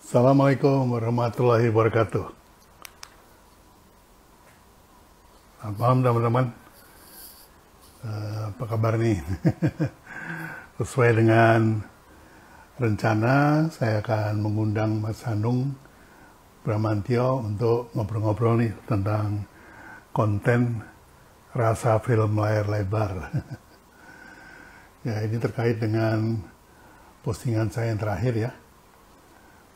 Assalamualaikum warahmatullahi wabarakatuh. Selamat malam teman-teman. Apa kabar nih? Sesuai dengan rencana, saya akan mengundang Mas Hanung Bramantyo untuk ngobrol-ngobrol nih tentang konten rasa film layar lebar. Ya, ini terkait dengan postingan saya yang terakhir ya.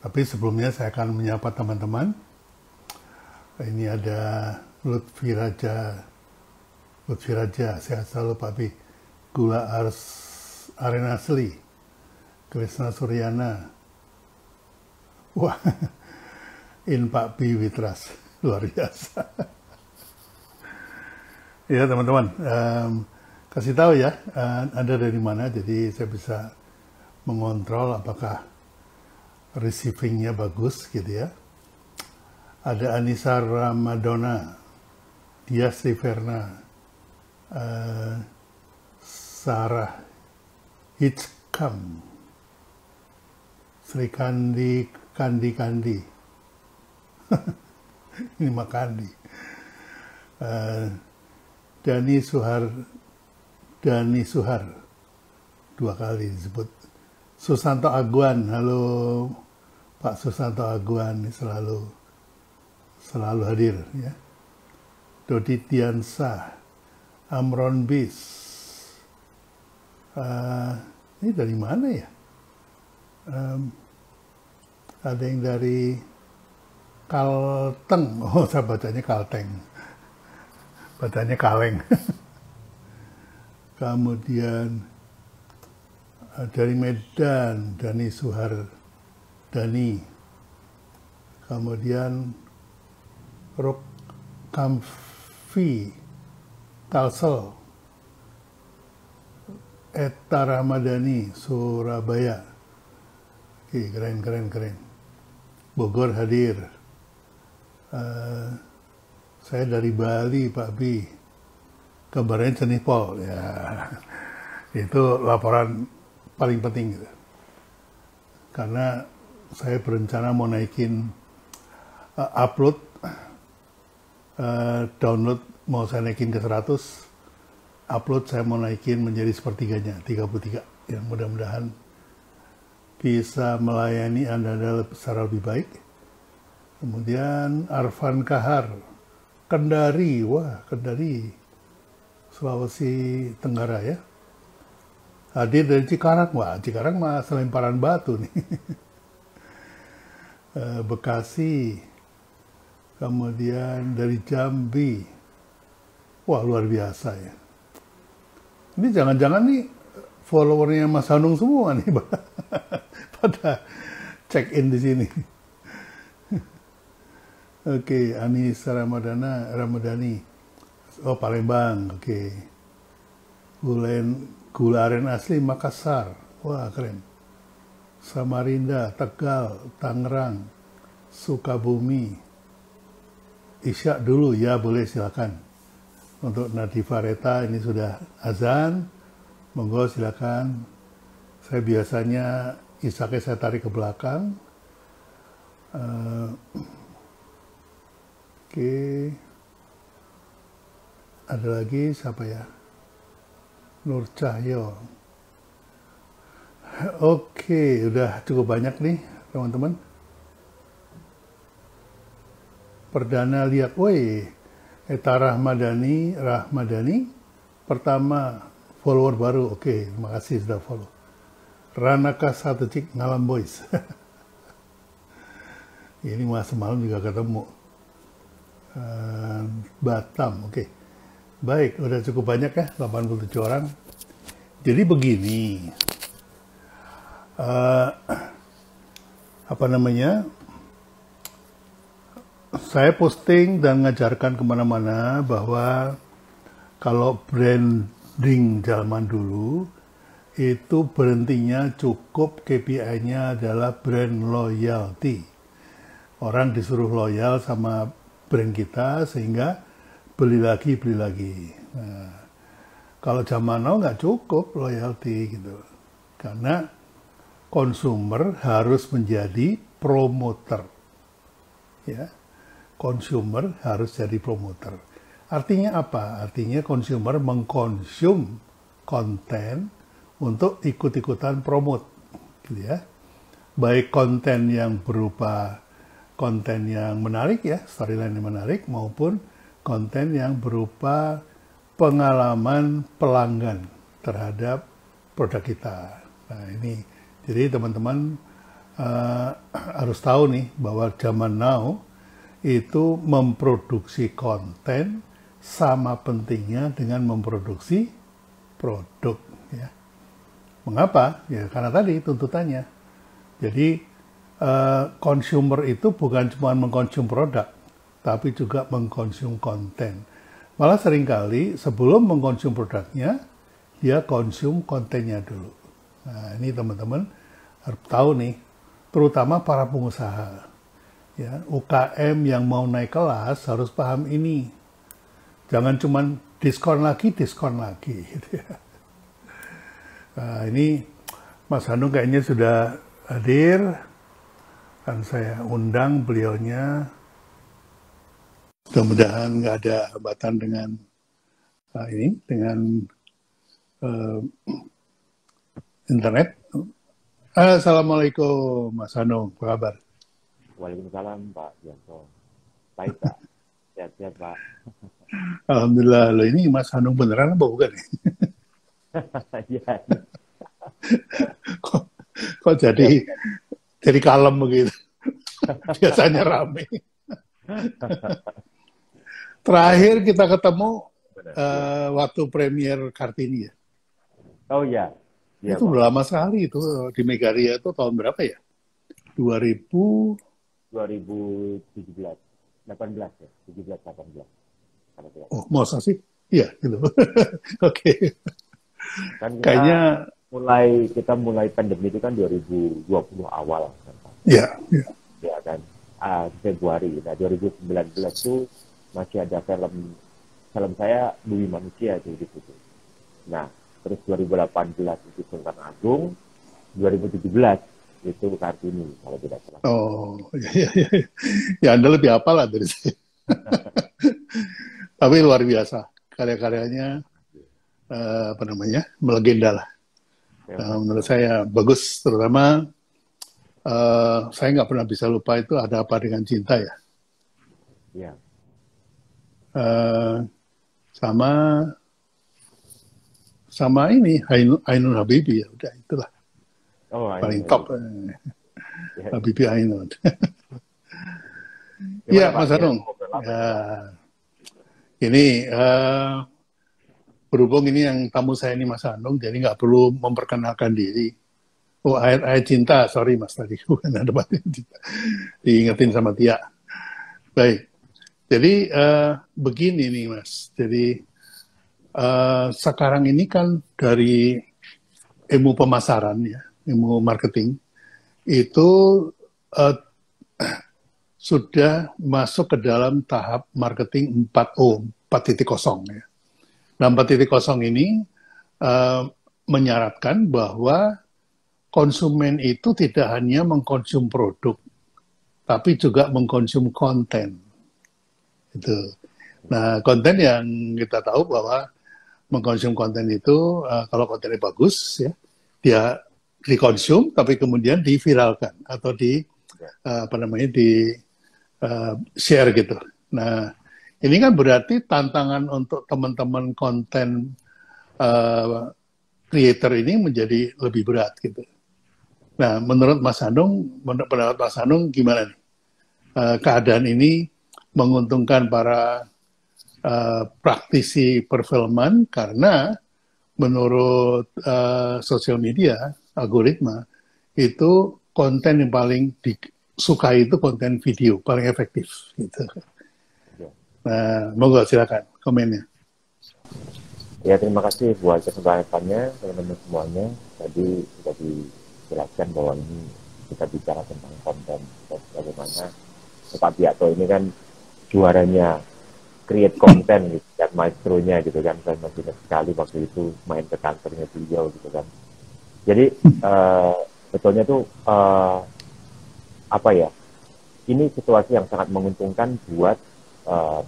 Tapi sebelumnya saya akan menyapa teman-teman. Ini ada Lutfi Raja, sehat selalu Pak Bi. Gula Aren Asli, Krisna Suryana. Wah, in Pak Bi Witras, luar biasa. Ya teman-teman, kasih tahu ya, Anda dari mana, jadi saya bisa mengontrol apakah receivingnya bagus gitu ya. Ada Anissa Ramadona, Dias Riverna, Sarah Hitchcam, Sri Kandi, ini Makandi, Dani Suhar, dua kali disebut. Susanto Aguan, halo Pak Susanto Aguan, selalu hadir ya. Dodi Tiansa, Amron Bis, ini dari mana ya? Ada yang dari Kalteng, oh saya bacanya Kalteng, bacanya Kaleng. Kemudian dari Medan, Dani Suhar Dani. Kemudian Rok Kamfi Kalsel, Eta Ramadhani Surabaya. Oke, keren. Bogor hadir. Saya dari Bali Pak Bi. Kabarnya Cenipol ya. Itu laporan paling penting gitu. Karena saya berencana mau naikin upload, download mau saya naikin ke 100, upload saya mau naikin menjadi sepertiganya, 33. Yang mudah-mudahan bisa melayani Anda secara lebih baik. Kemudian Arfan Kahar, Kendari, Sulawesi Tenggara ya. Hadir dari Cikarang, wah Cikarang mah selemparan batu nih. Bekasi, kemudian dari Jambi, wah luar biasa ya. Ini jangan-jangan nih followernya Mas Hanung semua nih, pada check in di sini. Oke, Anissa Ramadhani, oh Palembang, oke. Gula Aren Asli Makassar, wah keren. Samarinda, Tegal, Tangerang, Sukabumi. Isya dulu, ya boleh silakan. Untuk Nadifa Reta ini sudah azan, monggo silakan. Saya biasanya isaknya saya tarik ke belakang. Oke. Ada lagi siapa ya? Nur Cahyo. Oke, udah cukup banyak nih teman-teman. Perdana lihat, woi, Eta Rahmadani, pertama follower baru, oke, terima kasih sudah follow. Ranaka Satecik Ngalam Boys. Ini mas semalam juga ketemu. Batam, oke. Baik, udah cukup banyak ya, 87 orang. Jadi begini, saya posting dan ngajarkan kemana-mana bahwa kalau branding zaman dulu, itu berhentinya cukup KPI-nya adalah brand loyalty. Orang disuruh loyal sama brand kita sehingga beli lagi. Nah, kalau zaman now nggak cukup loyalty gitu, karena konsumer harus menjadi promoter. Ya, konsumer harus jadi promoter. Artinya apa? Artinya konsumer mengkonsum konten untuk ikut-ikutan promote, gitu ya. Baik konten yang berupa konten yang menarik ya, storyline yang menarik, maupun konten yang berupa pengalaman pelanggan terhadap produk kita. Nah ini, jadi teman-teman harus tahu nih bahwa zaman now itu memproduksi konten sama pentingnya dengan memproduksi produk. Ya. Mengapa? Ya karena tadi tuntutannya. Jadi consumer itu bukan cuma mengkonsum produk, tapi juga mengkonsum konten. Malah seringkali sebelum mengkonsum produknya, dia konsum kontennya dulu. Nah ini teman-teman harus tahu nih, terutama para pengusaha. Ya, UKM yang mau naik kelas harus paham ini. Jangan cuma diskon lagi, gitu ya. Nah ini Mas Hanung kayaknya sudah hadir. Dan saya undang beliaunya, mudah-mudahan nggak ada hambatan dengan internet. Assalamualaikum Mas Hanung, apa kabar? Waalaikumsalam Pak Janto. Baik Pak, sehat-sehat Pak. Alhamdulillah, loh ini Mas Hanung beneran apa bukan? Iya. kok jadi kalem begitu. Biasanya rame. Terakhir kita ketemu waktu premier Kartini ya. Oh iya. Itu udah lama sekali itu di Megaria itu tahun berapa ya? 2017. 18 ya, 17-18. Oh, masa sih? Iya, gitu. Oke. Kan kayaknya kita mulai pandemi itu kan 2020 awal kan Pak. Iya. Ya kan, Februari. Nah 2019 itu masih ada film saya Bumi Manusia itu di situ. Nah terus 2018 itu Sultan Agung, 2017 itu Kartini kalau tidak salah. Oh, iya. Ya Anda lebih hafal lah dari saya. Tapi luar biasa karya-karyanya, melegenda lah. Menurut saya bagus, terutama saya nggak pernah bisa lupa itu Ada Apa Dengan Cinta ya. Iya. Sama ini Ainun Habibie ya, udah itulah paling top. Habibie Ainun. Iya Mas Hanung. Ini berhubung ini yang tamu saya ini Mas Hanung, jadi nggak perlu memperkenalkan diri. Oh, ayat cinta, sorry Mas tadi, bukan Ada Apa Dengan Cinta. Diingetin sama Tia. Baik, jadi begini nih Mas, jadi sekarang ini kan dari ilmu pemasaran ya, ilmu marketing, itu sudah masuk ke dalam tahap marketing 4.0 ya. Nah 4.0 ini menyarankan bahwa konsumen itu tidak hanya mengkonsum produk, tapi juga mengkonsum konten. Itu. Nah konten yang kita tahu bahwa mengkonsum konten itu kalau kontennya bagus ya, dia dikonsum tapi kemudian diviralkan atau di share gitu. Nah, ini kan berarti tantangan untuk teman-teman konten creator ini menjadi lebih berat gitu. Nah, menurut pendapat Mas Hanung gimana nih? Keadaan ini menguntungkan para praktisi perfilman karena menurut sosial media, algoritma, itu konten yang paling disukai itu konten video, paling efektif. Gitu. Nah, monggo silakan komennya. Ya, terima kasih buat kesempatannya, teman-teman semuanya. Tadi sudah dijelaskan bahwa ini kita bicara tentang konten dan bagaimana Pak Biato ini kan juaranya create konten gitu, dan maestronya gitu kan. Saya masih ingat sekali waktu itu main ke kantornya beliau gitu kan. Jadi sebetulnya tuh apa ya? Ini situasi yang sangat menguntungkan buat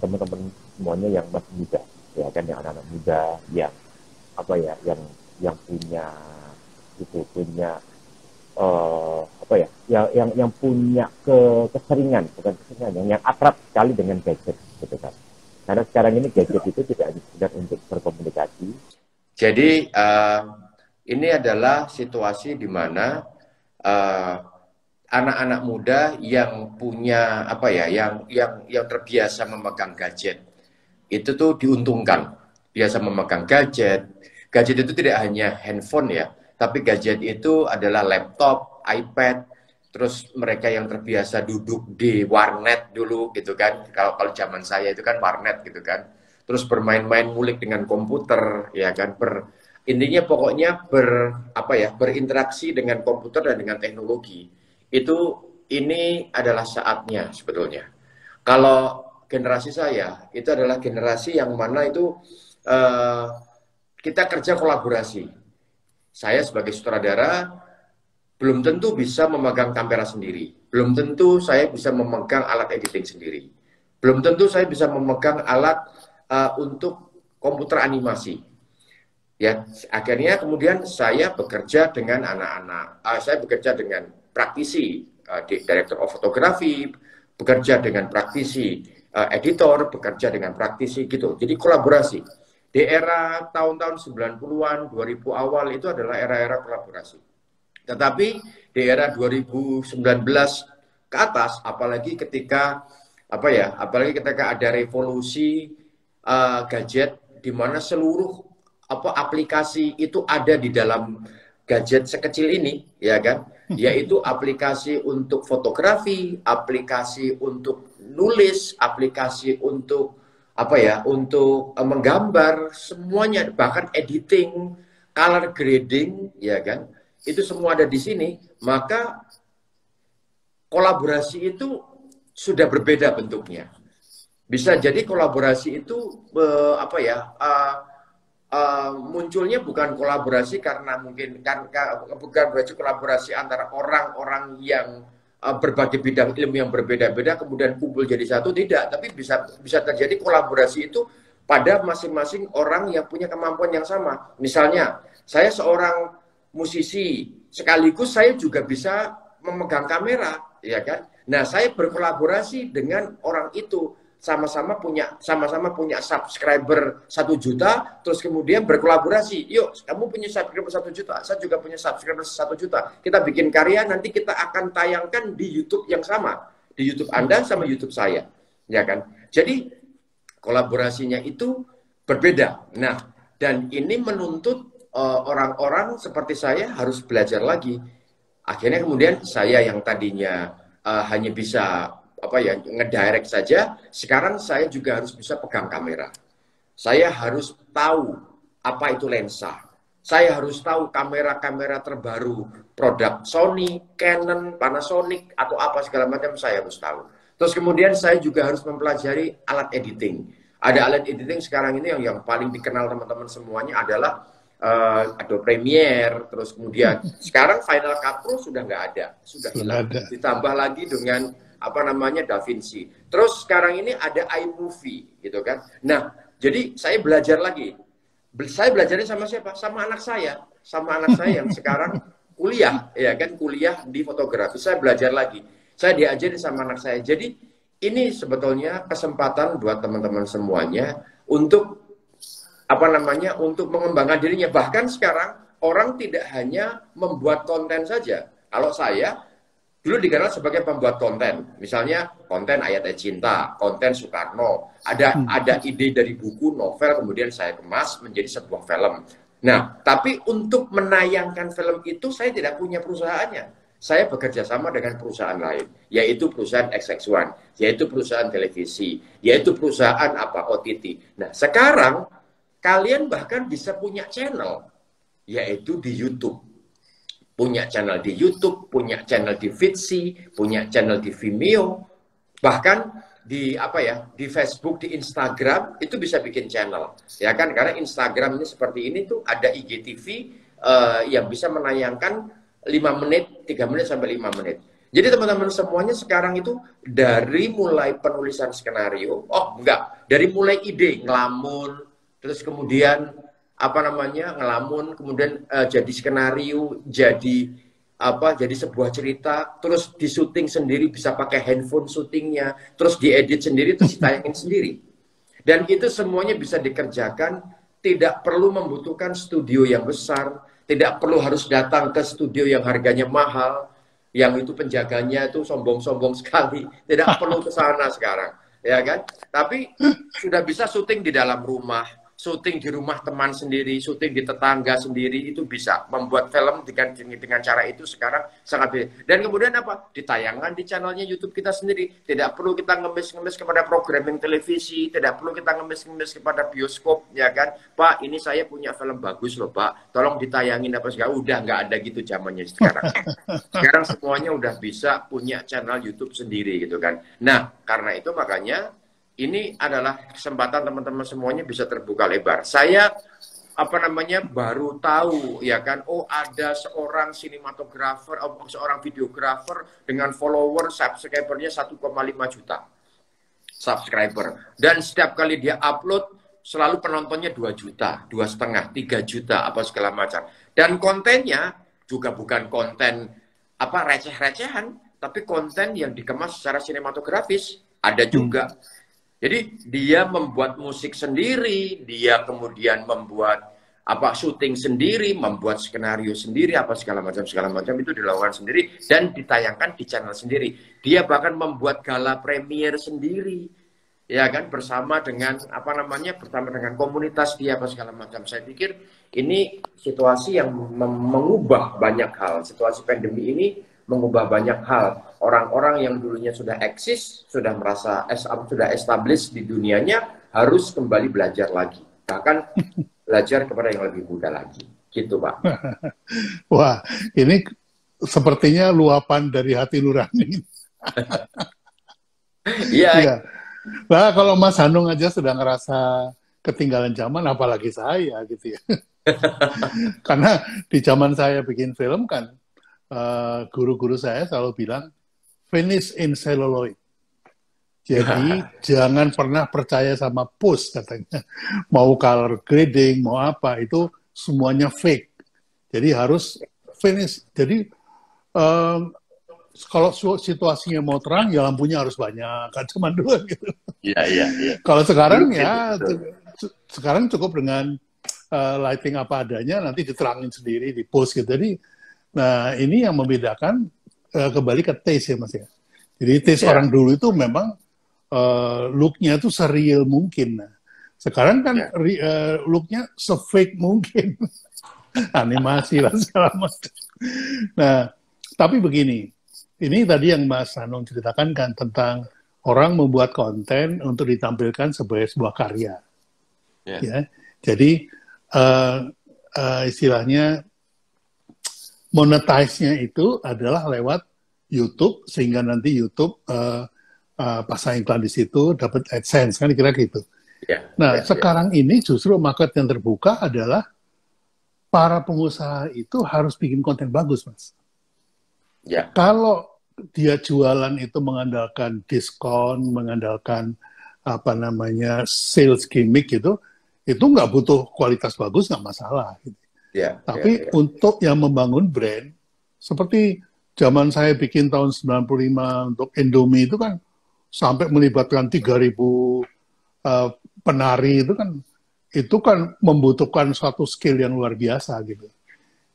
teman-teman semuanya yang masih muda, ya kan, yang anak-anak muda yang apa ya, yang punya itu punya apa ya, yang punya keseringan, bukan keseringan, yang akrab sekali dengan gadget, gitu kan. Karena sekarang ini gadget itu tidak hanya sekedar untuk berkomunikasi. Jadi ini adalah situasi di mana anak-anak muda yang punya apa ya, yang terbiasa memegang gadget itu tuh diuntungkan. Biasa memegang gadget. Gadget itu tidak hanya handphone ya, tapi gadget itu adalah laptop, iPad. Terus mereka yang terbiasa duduk di warnet dulu gitu kan. Kalau zaman saya itu kan warnet gitu kan. Terus bermain-main ngulik dengan komputer ya kan. Intinya pokoknya apa ya, berinteraksi dengan komputer dan dengan teknologi. Ini adalah saatnya sebetulnya. Kalau generasi saya itu adalah generasi yang mana itu kita kerja kolaborasi. Saya sebagai sutradara belum tentu bisa memegang kamera sendiri. Belum tentu saya bisa memegang alat editing sendiri. Belum tentu saya bisa memegang alat untuk komputer animasi. Ya, akhirnya kemudian saya bekerja dengan anak-anak. Saya bekerja dengan praktisi, director of photography, bekerja dengan praktisi, editor, bekerja dengan praktisi gitu. Jadi kolaborasi. Di era tahun-tahun 90-an, 2000 awal itu adalah era-era kolaborasi. Tetapi di era 2019 ke atas, apalagi ketika ada revolusi gadget di mana seluruh aplikasi itu ada di dalam gadget sekecil ini, ya kan? Yaitu aplikasi untuk fotografi, aplikasi untuk nulis, aplikasi untuk untuk menggambar, semuanya, bahkan editing, color grading, ya kan? Itu semua ada di sini. Maka kolaborasi itu sudah berbeda bentuknya. Bisa jadi kolaborasi itu munculnya bukan kolaborasi karena bukan berarti kolaborasi antara orang-orang yang berbagai bidang ilmu yang berbeda-beda kemudian kumpul jadi satu, tidak, tapi bisa terjadi kolaborasi itu pada masing-masing orang yang punya kemampuan yang sama. Misalnya saya seorang musisi sekaligus saya juga bisa memegang kamera, ya kan? Nah, saya berkolaborasi dengan orang itu, sama-sama punya subscriber 1 juta, terus kemudian berkolaborasi. Yuk, kamu punya subscriber 1 juta, saya juga punya subscriber 1 juta. Kita bikin karya, nanti kita akan tayangkan di YouTube yang sama, di YouTube Anda sama YouTube saya, ya kan? Jadi kolaborasinya itu berbeda. Nah, dan ini menuntut orang-orang seperti saya harus belajar lagi. Akhirnya kemudian saya yang tadinya hanya bisa ngedirect saja, sekarang saya juga harus bisa pegang kamera. Saya harus tahu apa itu lensa. Saya harus tahu kamera-kamera terbaru, produk Sony, Canon, Panasonic, atau apa segala macam saya harus tahu. Terus kemudian saya juga harus mempelajari alat editing. Ada alat editing sekarang ini yang paling dikenal teman-teman semuanya adalah Adobe Premiere, terus kemudian sekarang Final Cut Pro sudah nggak ada, sudah hilang. Ditambah lagi dengan DaVinci. Terus sekarang ini ada iMovie, gitu kan. Nah, jadi saya belajar lagi. Saya belajarnya sama siapa? Sama anak saya yang sekarang kuliah, ya kan, kuliah di fotografi. Saya belajar lagi. Saya diajarin sama anak saya. Jadi ini sebetulnya kesempatan buat teman-teman semuanya untuk untuk mengembangkan dirinya. Bahkan sekarang orang tidak hanya membuat konten saja. Kalau saya dulu dikenal sebagai pembuat konten, misalnya konten Ayat Cinta, konten Soekarno, ada ide dari buku, novel, kemudian saya kemas menjadi sebuah film. Nah, tapi untuk menayangkan film itu saya tidak punya perusahaannya. Saya bekerja sama dengan perusahaan lain, yaitu perusahaan XX1, yaitu perusahaan televisi, yaitu perusahaan OTT. Nah, sekarang kalian bahkan bisa punya channel, yaitu di YouTube. Punya channel di YouTube, punya channel di Vidsi, punya channel di Vimeo, bahkan di di Facebook, di Instagram itu bisa bikin channel, ya kan? Karena Instagram ini seperti ini tuh ada IGTV yang bisa menayangkan 5 menit, 3 menit sampai 5 menit. Jadi teman-teman semuanya sekarang itu dari mulai penulisan skenario, dari mulai ide ngelamun, terus kemudian ngelamun, kemudian jadi skenario, jadi sebuah cerita, terus di syuting sendiri, bisa pakai handphone syutingnya, terus diedit sendiri, terus ditayangin sendiri. Dan itu semuanya bisa dikerjakan, tidak perlu membutuhkan studio yang besar, tidak perlu harus datang ke studio yang harganya mahal, yang itu penjaganya itu sombong-sombong sekali, tidak perlu ke sana sekarang, ya kan? Tapi sudah bisa syuting di dalam rumah, syuting di rumah teman sendiri, syuting di tetangga sendiri, itu bisa membuat film dengan cara itu sekarang sangat bisa. Dan kemudian ditayangkan di channelnya YouTube kita sendiri, tidak perlu kita ngemis-ngemis kepada programming televisi, tidak perlu kita ngemis-ngemis kepada bioskop, ya kan? Pak, ini saya punya film bagus loh Pak, tolong ditayangin segala. Udah nggak ada gitu zamannya sekarang. Sekarang semuanya udah bisa punya channel YouTube sendiri gitu kan. Nah, karena itu makanya ini adalah kesempatan teman-teman semuanya bisa terbuka lebar. Saya baru tahu, ya kan, ada seorang sinematografer, seorang videografer dengan follower subscribernya 1,5 juta subscriber. Dan setiap kali dia upload selalu penontonnya 2 juta, 2,5, 3 juta segala macam. Dan kontennya juga bukan konten receh-recehan, tapi konten yang dikemas secara sinematografis ada juga. Jadi dia membuat musik sendiri, dia kemudian membuat syuting sendiri, membuat skenario sendiri, segala macam itu dilakukan sendiri dan ditayangkan di channel sendiri. Dia bahkan membuat gala premier sendiri, ya kan, bersama dengan bersama dengan komunitas dia segala macam. Saya pikir ini situasi yang mengubah banyak hal. Situasi pandemi ini mengubah banyak hal. Orang-orang yang dulunya sudah eksis, sudah merasa sudah established di dunianya, harus kembali belajar lagi. Bahkan belajar kepada yang lebih muda lagi. Gitu, Pak. Wah, ini sepertinya luapan dari hati nurani. Iya. Ya. Nah, kalau Mas Hanung aja sudah ngerasa ketinggalan zaman, apalagi saya gitu ya. Karena di zaman saya bikin film kan, guru-guru saya selalu bilang, finish in celluloid. Jadi jangan pernah percaya sama post katanya. Mau color grading, mau apa, itu semuanya fake. Jadi harus finish. Jadi kalau situasinya mau terang, ya lampunya harus banyak. Kan cuma 2 gitu. Iya. Kalau sekarang sekarang cukup dengan lighting apa adanya, nanti diterangin sendiri, di post gitu. Jadi, nah ini yang membedakan kembali ke taste ya Mas ya. Jadi taste orang dulu itu memang look-nya itu serial mungkin. Nah, sekarang kan look-nya se-fake mungkin. Animasi lah segala macam. Nah, tapi begini, ini tadi yang Mas Hanung ceritakan kan tentang orang membuat konten untuk ditampilkan sebagai sebuah karya. Ya, jadi istilahnya monetize-nya itu adalah lewat YouTube, sehingga nanti YouTube pasang iklan di situ, dapat AdSense, kan kira gitu. Sekarang ini justru market yang terbuka adalah para pengusaha itu harus bikin konten bagus, Mas. Kalau dia jualan itu mengandalkan diskon, mengandalkan sales gimmick gitu, itu nggak butuh kualitas bagus, nggak masalah. Gitu. Tapi untuk yang membangun brand, seperti zaman saya bikin tahun 95 untuk Indomie itu kan sampai melibatkan 3.000 penari, itu kan membutuhkan suatu skill yang luar biasa gitu.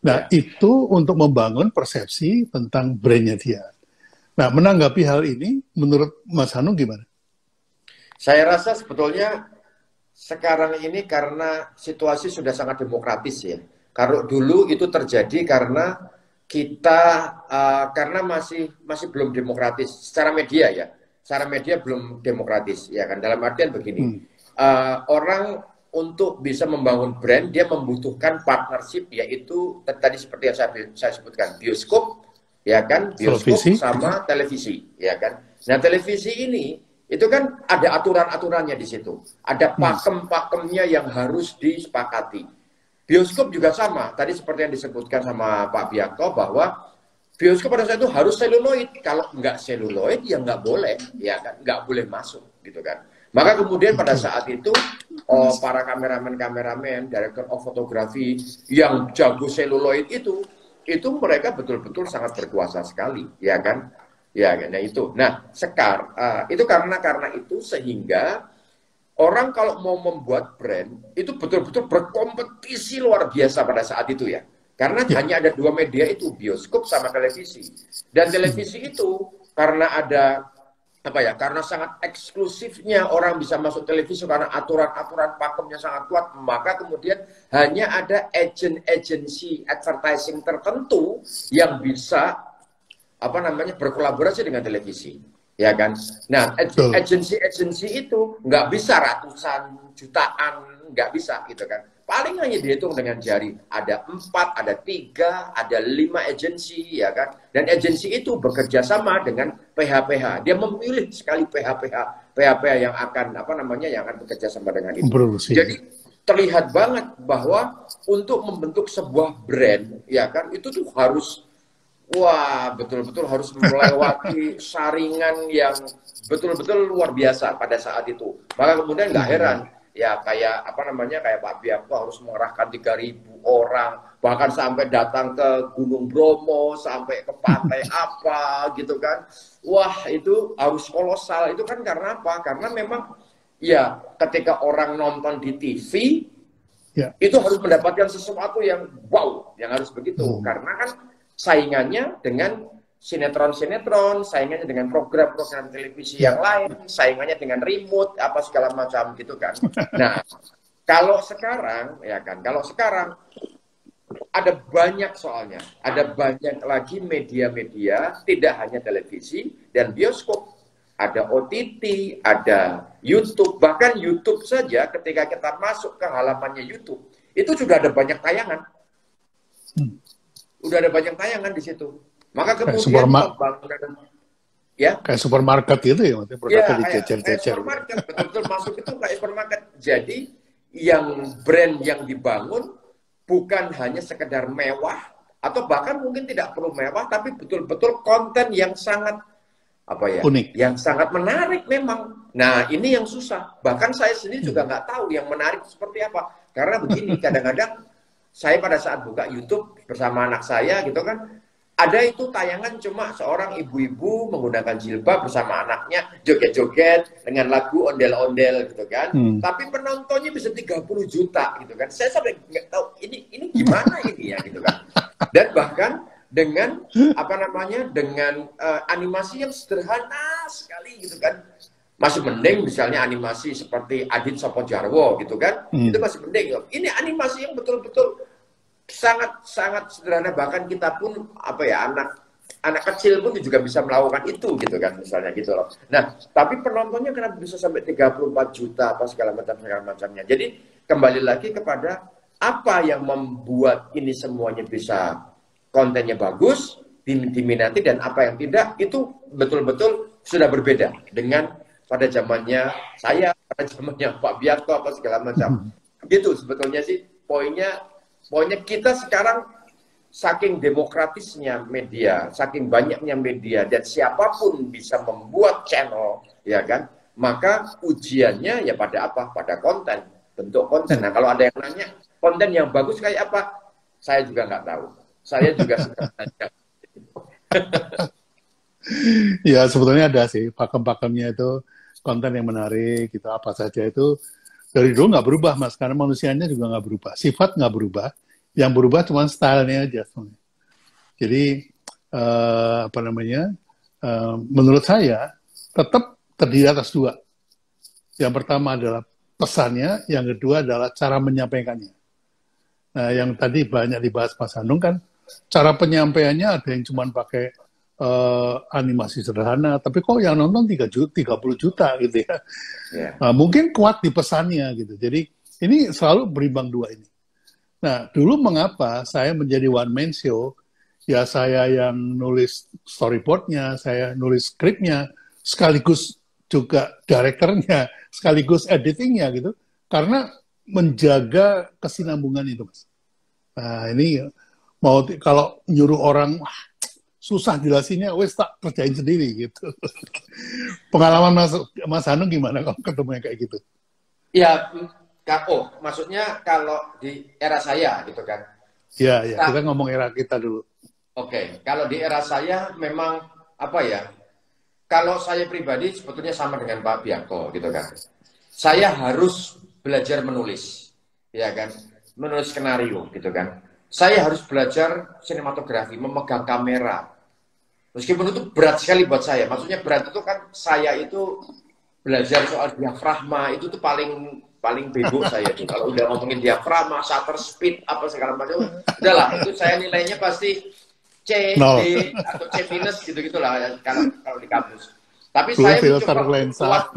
Nah, itu untuk membangun persepsi tentang brandnya dia. Nah, menanggapi hal ini, menurut Mas Hanung gimana? Saya rasa sebetulnya sekarang ini karena situasi sudah sangat demokratis ya. Kalau dulu itu terjadi karena kita karena masih belum demokratis secara media ya. Secara media belum demokratis ya kan. Dalam artian begini, orang untuk bisa membangun brand dia membutuhkan partnership, yaitu tadi seperti yang saya sebutkan, bioskop ya kan, bioskop sama televisi ya kan. Nah, televisi ini itu kan ada aturan-aturannya di situ, ada pakem-pakemnya yang harus disepakati. Bioskop juga sama. Tadi seperti yang disebutkan sama Pak Biakto bahwa bioskop pada saat itu harus seluloid. Kalau nggak seluloid ya nggak boleh, ya kan, nggak boleh masuk, gitu kan. Maka kemudian pada saat itu para kameramen, director of photography yang jago seluloid itu mereka betul-betul sangat berkuasa sekali, ya kan? Ya, nah itu. Nah, itu karena itu sehingga orang kalau mau membuat brand itu betul-betul berkompetisi luar biasa pada saat itu ya. Karena hanya ada dua media itu, bioskop sama televisi. Dan televisi itu karena ada karena sangat eksklusifnya orang bisa masuk televisi karena aturan-aturan pakemnya sangat kuat, maka kemudian hanya ada agensi advertising tertentu yang bisa berkolaborasi dengan televisi, ya kan? Nah, agensi itu nggak bisa ratusan jutaan, nggak bisa gitu kan. Paling hanya dihitung dengan jari. Ada 4, ada 3, ada 5 agensi, ya kan? Dan agensi itu bekerja sama dengan PH-PH. Dia memilih sekali PH-PH yang akan yang akan bekerja sama dengan itu. Jadi terlihat banget bahwa untuk membentuk sebuah brand, ya kan, itu tuh harus betul-betul harus melewati saringan yang betul-betul luar biasa pada saat itu. Maka kemudian nggak heran ya kayak Pak Biakto harus mengerahkan 3.000 orang, bahkan sampai datang ke Gunung Bromo, sampai ke pantai gitu kan. Wah, itu harus kolosal. Itu kan karena apa? Karena memang ya ketika orang nonton di TV itu harus mendapatkan sesuatu yang wow, yang harus begitu. Karena kan saingannya dengan sinetron-sinetron, saingannya dengan program-program televisi yang lain, saingannya dengan remote, segala macam gitu kan. Nah, kalau sekarang ada banyak soalnya, ada banyak lagi media-media, tidak hanya televisi dan bioskop, ada OTT, ada YouTube, bahkan YouTube saja ketika kita masuk ke halamannya YouTube, itu sudah ada banyak tayangan. Udah ada banyak tayangan di situ. Maka kemudian kayak supermarket gitu ya, produknya dicecer-cecer. Supermarket, betul-betul masuk itu kayak supermarket. Jadi yang brand yang dibangun bukan hanya sekedar mewah atau bahkan mungkin tidak perlu mewah, tapi betul-betul konten yang sangat unik, yang sangat menarik memang. Nah, ini yang susah. Bahkan saya sendiri juga nggak tahu yang menarik seperti apa. Karena begini, kadang-kadang saya pada saat buka YouTube bersama anak saya gitu kan, ada itu tayangan cuma seorang ibu-ibu menggunakan jilbab bersama anaknya joget-joget dengan lagu ondel-ondel gitu kan. Tapi penontonnya bisa 30 juta gitu kan. Saya sampai nggak tahu ini gimana ini ya gitu kan. Dan bahkan dengan dengan animasi yang sederhana sekali gitu kan. Masih mending misalnya animasi seperti Adit Sopo Jarwo gitu kan. Itu masih mending. Ini animasi yang betul-betul sangat sederhana, bahkan kita pun anak kecil pun juga bisa melakukan itu gitu kan misalnya gitu loh. Nah, tapi penontonnya kenapa bisa sampai 34 juta segala macamnya. Jadi kembali lagi kepada apa yang membuat ini semuanya bisa kontennya bagus, diminati, dan apa yang tidak, itu betul-betul sudah berbeda dengan pada zamannya saya, pada zamannya Pak Biakto segala macam. Gitu sebetulnya sih poinnya kita sekarang saking demokratisnya media, saking banyaknya media, dan siapapun bisa membuat channel, ya kan? Maka ujiannya ya pada apa? Pada konten, bentuk konten. Nah, kalau ada yang nanya konten yang bagus kayak apa, saya juga nggak tahu. Saya juga suka nanya. Ya, sebetulnya ada sih pakem-pakemnya itu, konten yang menarik, gitu apa saja itu dari dulu nggak berubah, Mas, karena manusianya juga nggak berubah, sifat nggak berubah, yang berubah cuma stylenya aja. Jadi menurut saya tetap terdiri atas dua. Yang pertama adalah pesannya, yang kedua adalah cara menyampaikannya. Nah, yang tadi banyak dibahas Mas Hanung kan, cara penyampaiannya ada yang cuma pakai animasi sederhana, tapi kok yang nonton 30 juta gitu ya. Mungkin kuat di pesannya gitu. Jadi ini selalu berimbang dua ini. Nah, dulu mengapa saya menjadi one man show? Ya saya yang nulis storyboardnya, saya nulis skripnya, sekaligus juga direkturnya, sekaligus editingnya gitu. Karena menjaga kesinambungan itu, Mas. Nah, ini kalau nyuruh orang, wah, susah jelasinnya, wes tak kerjain sendiri gitu. Pengalaman Mas Hanung gimana kalau ketemu yang kayak gitu? Ya, maksudnya kalau di era saya gitu kan. Ya, ya, kita ngomong era kita dulu. Oke, kalau di era saya memang apa ya? Kalau saya pribadi sebetulnya sama dengan Pak Bianco gitu kan. Saya harus belajar menulis, ya kan? Menulis skenario gitu kan. Saya harus belajar sinematografi, memegang kamera. Meskipun itu berat sekali buat saya. Maksudnya berat itu kan saya itu belajar soal diafragma itu tuh paling bego saya itu. Kalau udah ngomongin diafragma, shutter speed, apa segala macam, udahlah itu saya nilainya pasti C, No. D, atau C minus gitu-gitulah kalau di kampus. Tapi Belum saya filter lensa.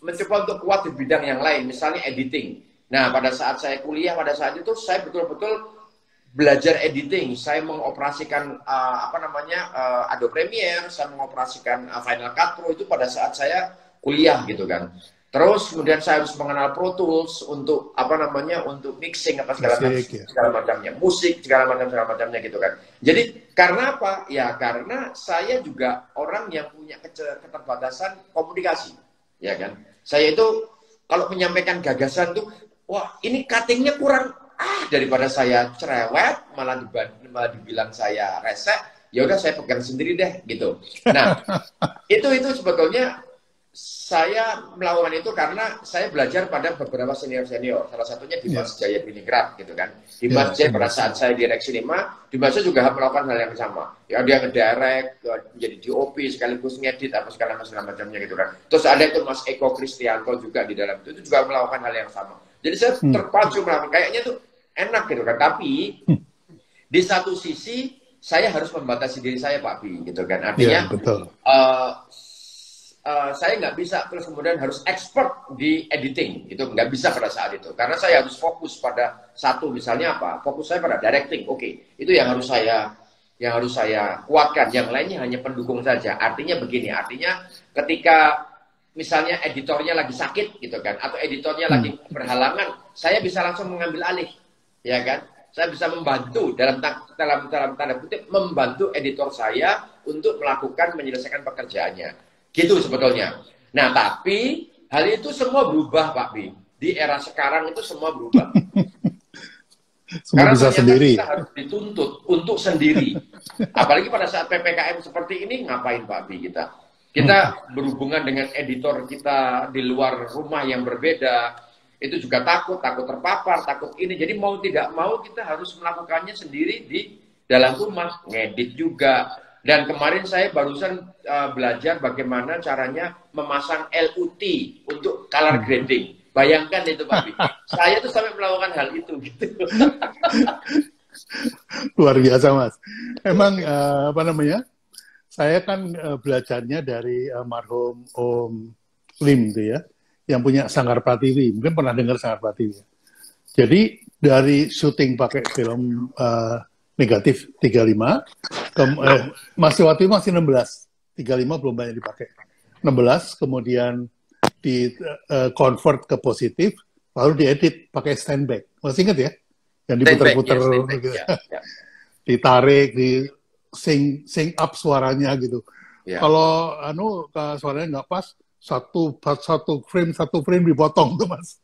mencoba untuk kuat di bidang yang lain, misalnya editing. Nah, pada saat saya kuliah, pada saat itu saya betul-betul belajar editing. Saya mengoperasikan Adobe Premiere, saya mengoperasikan Final Cut Pro itu pada saat saya kuliah gitu kan. Terus kemudian saya harus mengenal Pro Tools untuk untuk mixing apa segala macamnya, musik segala macamnya gitu kan. Jadi karena apa? Ya karena saya juga orang yang punya keterbatasan komunikasi, ya kan. Saya itu kalau menyampaikan gagasan tuh, wah ini cuttingnya kurang, daripada saya cerewet malah dibilang saya resek, ya udah saya pegang sendiri deh gitu. Nah itu sebetulnya saya melakukan itu karena saya belajar pada beberapa senior-senior. Salah satunya Dimas Jaya Diningrat gitu kan. Dimas Jaya pada saat saya direct Cinema, Dimas juga melakukan hal yang sama. Ya dia ngedirect, menjadi DOP sekaligus ngedit apa segala macamnya gitu kan. Terus ada itu Mas Eko Kristianto juga di dalam itu juga melakukan hal yang sama. Jadi saya terpacu melakukan kayaknya tuh enak gitu kan. Tapi di satu sisi saya harus membatasi diri saya Pak Bi gitu kan. Artinya betul. Saya nggak bisa terus kemudian harus expert di editing, itu nggak bisa pada saat itu karena saya harus fokus pada satu, misalnya fokus saya pada directing, itu yang harus saya kuatkan, yang lainnya hanya pendukung saja. Artinya begini, artinya ketika misalnya editornya lagi sakit gitu kan, atau editornya lagi berhalangan, saya bisa langsung mengambil alih, ya kan. Saya bisa membantu dalam tanda kutip membantu editor saya untuk menyelesaikan pekerjaannya. Gitu sebetulnya. Nah, tapi hal itu semua berubah, Pak Bi. Di era sekarang itu semua berubah. Semua bisa sendiri. Kita harus dituntut untuk sendiri. Apalagi pada saat PPKM seperti ini, ngapain Pak Bi kita? Kita berhubungan dengan editor kita di luar rumah yang berbeda. Itu juga takut terpapar, takut ini. Jadi mau tidak mau kita harus melakukannya sendiri di dalam rumah. Ngedit juga. Dan kemarin saya barusan belajar bagaimana caranya memasang LUT untuk color grading. Bayangkan itu Pak Bi. Saya tuh sampai melakukan hal itu gitu. Luar biasa Mas. Emang saya kan belajarnya dari almarhum Om Lim tuh ya, yang punya Sanggar Prativi. Mungkin pernah dengar Sanggar Prativi. Jadi dari syuting pakai film negatif 35, masih waktu itu masih 16, 35 belum banyak dipakai. 16, kemudian di convert ke positif, lalu diedit pakai standback. Masih ingat ya? Yang diputar-putar, ditarik, di sing up suaranya gitu. Kalau suaranya nggak pas, satu frame dipotong tuh Mas.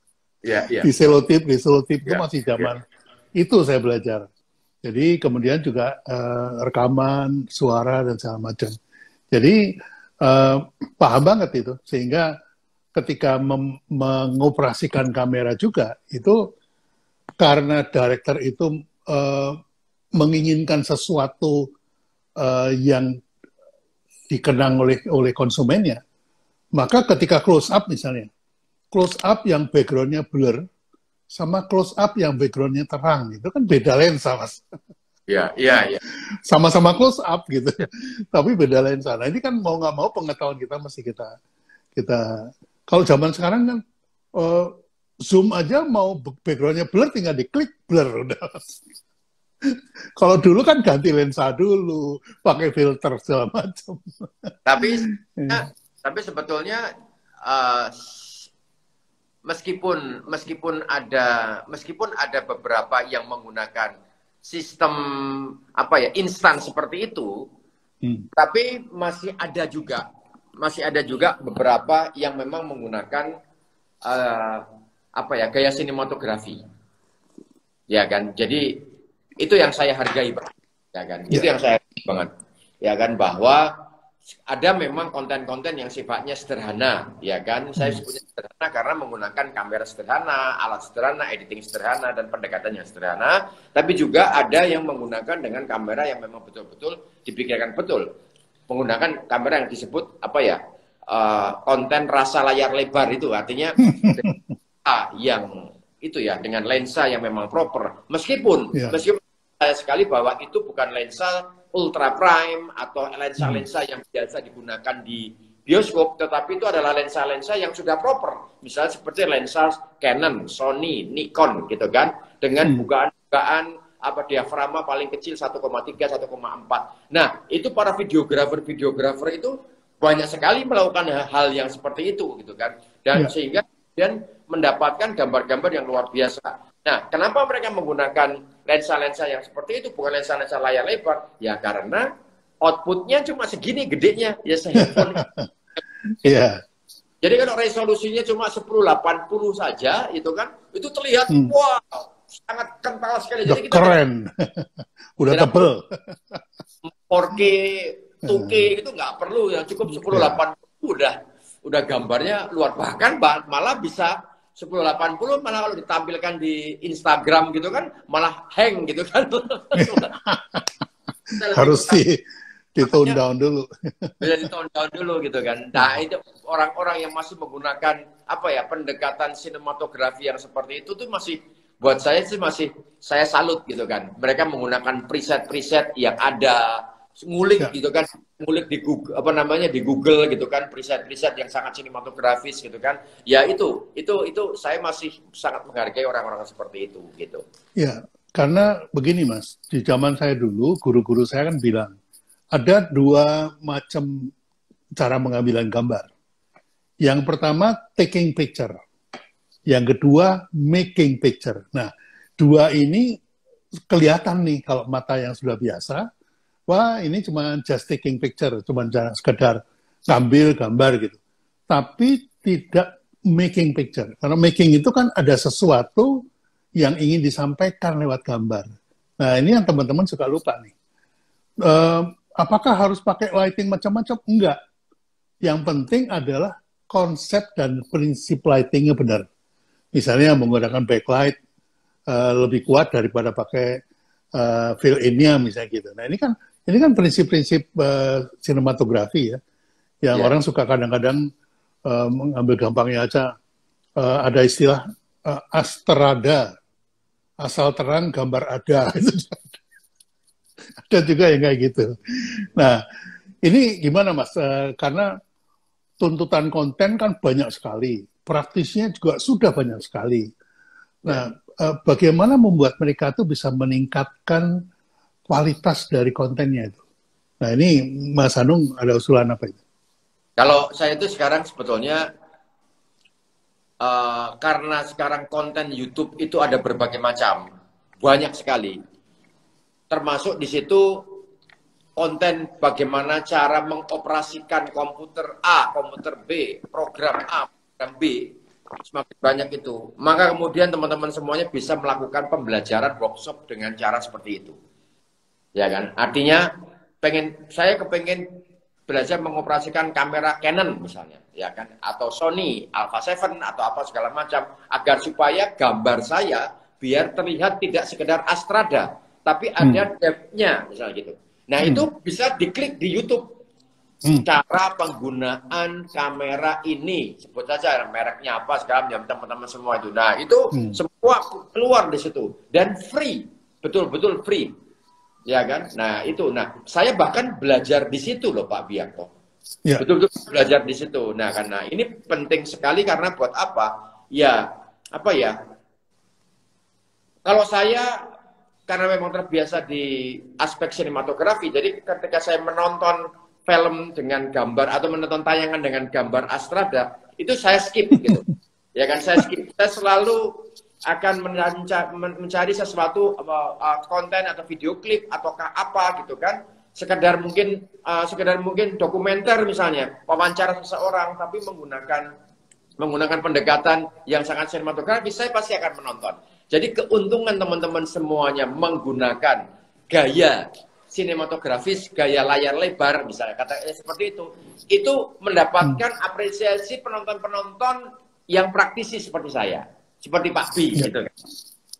Di selotip itu masih zaman. Itu saya belajar. Jadi kemudian juga rekaman, suara, dan segala macam. Jadi paham banget itu. Sehingga ketika mengoperasikan kamera juga, itu karena director itu menginginkan sesuatu yang dikenang oleh konsumennya, maka ketika close up misalnya, close up yang background-nya blur, sama close up yang background-nya terang, itu kan beda lensa, Mas. Iya. Sama-sama close up gitu ya, tapi beda lensa. Nah ini kan mau nggak mau pengetahuan kita mesti kita kalau zaman sekarang kan zoom aja mau background-nya blur tinggal diklik blur udah. Kalau dulu kan ganti lensa dulu, pakai filter segala macam. Tapi sebetulnya meskipun ada beberapa yang menggunakan sistem instan seperti itu, tapi masih ada juga beberapa yang memang menggunakan gaya sinematografi, ya kan. Jadi itu yang saya hargai banget, ya kan. Itu yang saya hargai banget, ya kan, bahwa ada memang konten-konten yang sifatnya sederhana, ya kan. Saya sebutnya sederhana karena menggunakan kamera sederhana, alat sederhana, editing sederhana, dan pendekatan yang sederhana. Tapi juga ada yang menggunakan dengan kamera yang memang betul-betul dipikirkan betul. Menggunakan kamera yang disebut konten rasa layar lebar itu, artinya yang itu ya dengan lensa yang memang proper. Meskipun saya sekali bahwa itu bukan lensa ultra prime atau lensa-lensa yang biasa digunakan di bioskop, tetapi itu adalah lensa-lensa yang sudah proper. Misalnya seperti lensa Canon, Sony, Nikon gitu kan, dengan bukaan diafragma paling kecil 1,3, 1,4. Nah, itu para videografer itu banyak sekali melakukan hal yang seperti itu gitu kan. Dan sehingga kemudian mendapatkan gambar-gambar yang luar biasa. Nah, kenapa mereka menggunakan lensa-lensa yang seperti itu, bukan lensa-lensa layar lebar? Ya karena outputnya cuma segini gedenya, ya handphone. Jadi kalau resolusinya cuma 1080 saja, itu kan, itu terlihat, wow, sangat kental sekali. Jadi kita keren, udah tebel. 4K, 2K itu nggak perlu, yang cukup 1080 udah gambarnya luar, bahkan malah bisa 1080 malah kalau ditampilkan di Instagram gitu kan malah hang gitu kan. Harus di-tone down dulu. Bisa di-tone down dulu gitu kan. Nah, itu orang-orang yang masih menggunakan pendekatan sinematografi yang seperti itu tuh masih, buat saya sih masih saya salut gitu kan. Mereka menggunakan preset-preset yang ada, ngulik gitu kan, ngulik di Google, di Google gitu kan, preset-preset yang sangat sinematografis gitu kan. Ya itu saya masih sangat menghargai orang-orang seperti itu gitu. Ya, karena begini Mas, di zaman saya dulu guru-guru saya kan bilang ada dua macam cara pengambilan gambar. Yang pertama taking picture, yang kedua making picture. Nah, dua ini kelihatan nih kalau mata yang sudah biasa. Wah, ini cuma just taking picture, cuma sekedar ngambil gambar gitu. Tapi tidak making picture. Karena making itu kan ada sesuatu yang ingin disampaikan lewat gambar. Nah, ini yang teman-teman suka lupa nih. Apakah harus pakai lighting macam-macam? Enggak. Yang penting adalah konsep dan prinsip lightingnya benar. Misalnya menggunakan backlight lebih kuat daripada pakai fill-in-nya misalnya gitu. Nah, ini kan prinsip-prinsip sinematografi ya, yang orang suka kadang-kadang mengambil gampangnya aja. Ada istilah astrada, asal terang gambar ada. Ada juga yang kayak gitu. Nah, ini gimana Mas? Karena tuntutan konten kan banyak sekali, praktisnya juga sudah banyak sekali. Nah, bagaimana membuat mereka tuh bisa meningkatkan kualitas dari kontennya itu? Nah, ini Mas Anung ada usulan apa itu? Kalau saya itu sekarang sebetulnya karena sekarang konten YouTube itu ada berbagai macam, banyak sekali. Termasuk di situ konten bagaimana cara mengoperasikan komputer A, komputer B, program A, program B, semakin banyak itu. Maka kemudian teman-teman semuanya bisa melakukan pembelajaran workshop dengan cara seperti itu. Ya kan? Artinya saya kepengen belajar mengoperasikan kamera Canon misalnya, ya kan? Atau Sony Alpha 7 atau apa segala macam, agar supaya gambar saya biar terlihat tidak sekedar astrada, tapi ada depth-nya misalnya gitu. Nah, itu bisa diklik di YouTube. Cara penggunaan kamera ini, sebut saja mereknya apa sekarang teman-teman semua itu. Nah, itu semua keluar di situ dan free, betul-betul free. Ya kan? Nah, itu. Nah, saya bahkan belajar di situ loh Pak Bianto. Ya. Betul-betul belajar di situ. Nah, karena ini penting sekali karena buat apa? Ya, apa ya? Kalau saya karena memang terbiasa di aspek sinematografi, jadi ketika saya menonton film dengan gambar atau menonton tayangan dengan gambar astrada, itu saya skip gitu. Ya kan, saya skip. Saya selalu mencari sesuatu konten atau video klip ataukah apa gitu kan, sekedar mungkin dokumenter misalnya, wawancara seseorang, tapi menggunakan pendekatan yang sangat sinematografis, saya pasti akan menonton. Jadi keuntungan teman-teman semuanya menggunakan gaya sinematografis, gaya layar lebar misalnya, kata seperti itu mendapatkan apresiasi penonton-penonton yang praktisi seperti saya, seperti Pak B gitu kan.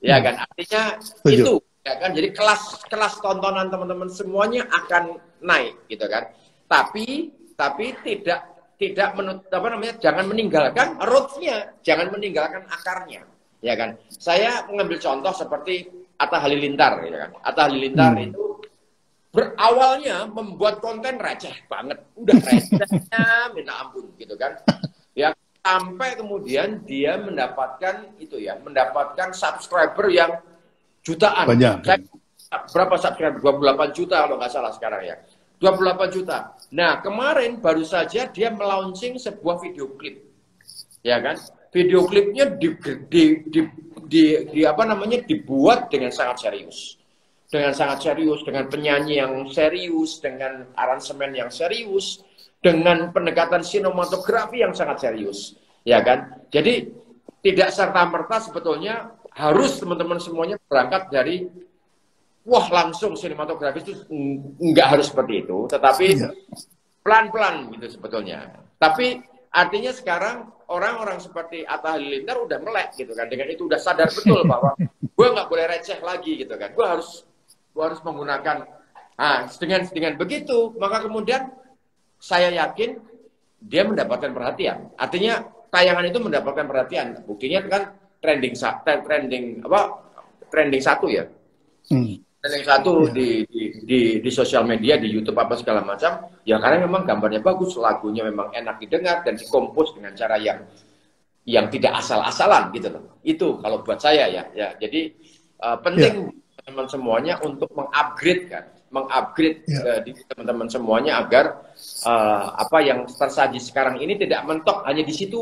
Ya kan, artinya itu ya kan, jadi kelas tontonan teman-teman semuanya akan naik gitu kan. Tapi tidak jangan meninggalkan roots-nya, jangan meninggalkan akarnya, ya kan. Saya mengambil contoh seperti Atta Halilintar, gitu kan. Atta Halilintar itu berawalnya membuat konten receh banget, udah recehnya minta ampun, gitu kan. Ya, sampai kemudian dia mendapatkan subscriber yang jutaan. Banyak. Berapa subscriber? 28 juta kalau nggak salah sekarang ya. 28 juta. Nah, kemarin baru saja dia melaunching sebuah video klip. Ya kan? Video klipnya dibuat dengan sangat serius. Dengan penyanyi yang serius, dengan aransemen yang serius, dengan pendekatan sinematografi yang sangat serius. Ya kan? Jadi tidak serta-merta sebetulnya harus teman-teman semuanya berangkat dari wah langsung sinematografis, itu nggak harus seperti itu, tetapi pelan-pelan gitu sebetulnya. Tapi artinya sekarang orang-orang seperti Atta Halilintar udah melek gitu kan, dengan itu udah sadar betul bahwa gue nggak boleh receh lagi gitu kan, gue harus menggunakan. Nah, dengan begitu maka kemudian saya yakin dia mendapatkan perhatian. Artinya tayangan itu mendapatkan perhatian. Buktinya kan trending satu ya. Trending satu di sosial media, di YouTube apa segala macam, ya karena memang gambarnya bagus, lagunya memang enak didengar dan dikompos dengan cara yang tidak asal-asalan gitu loh. Itu kalau buat saya ya. Jadi penting teman-teman semuanya untuk mengupgrade teman-teman semuanya agar apa yang tersaji sekarang ini tidak mentok hanya di situ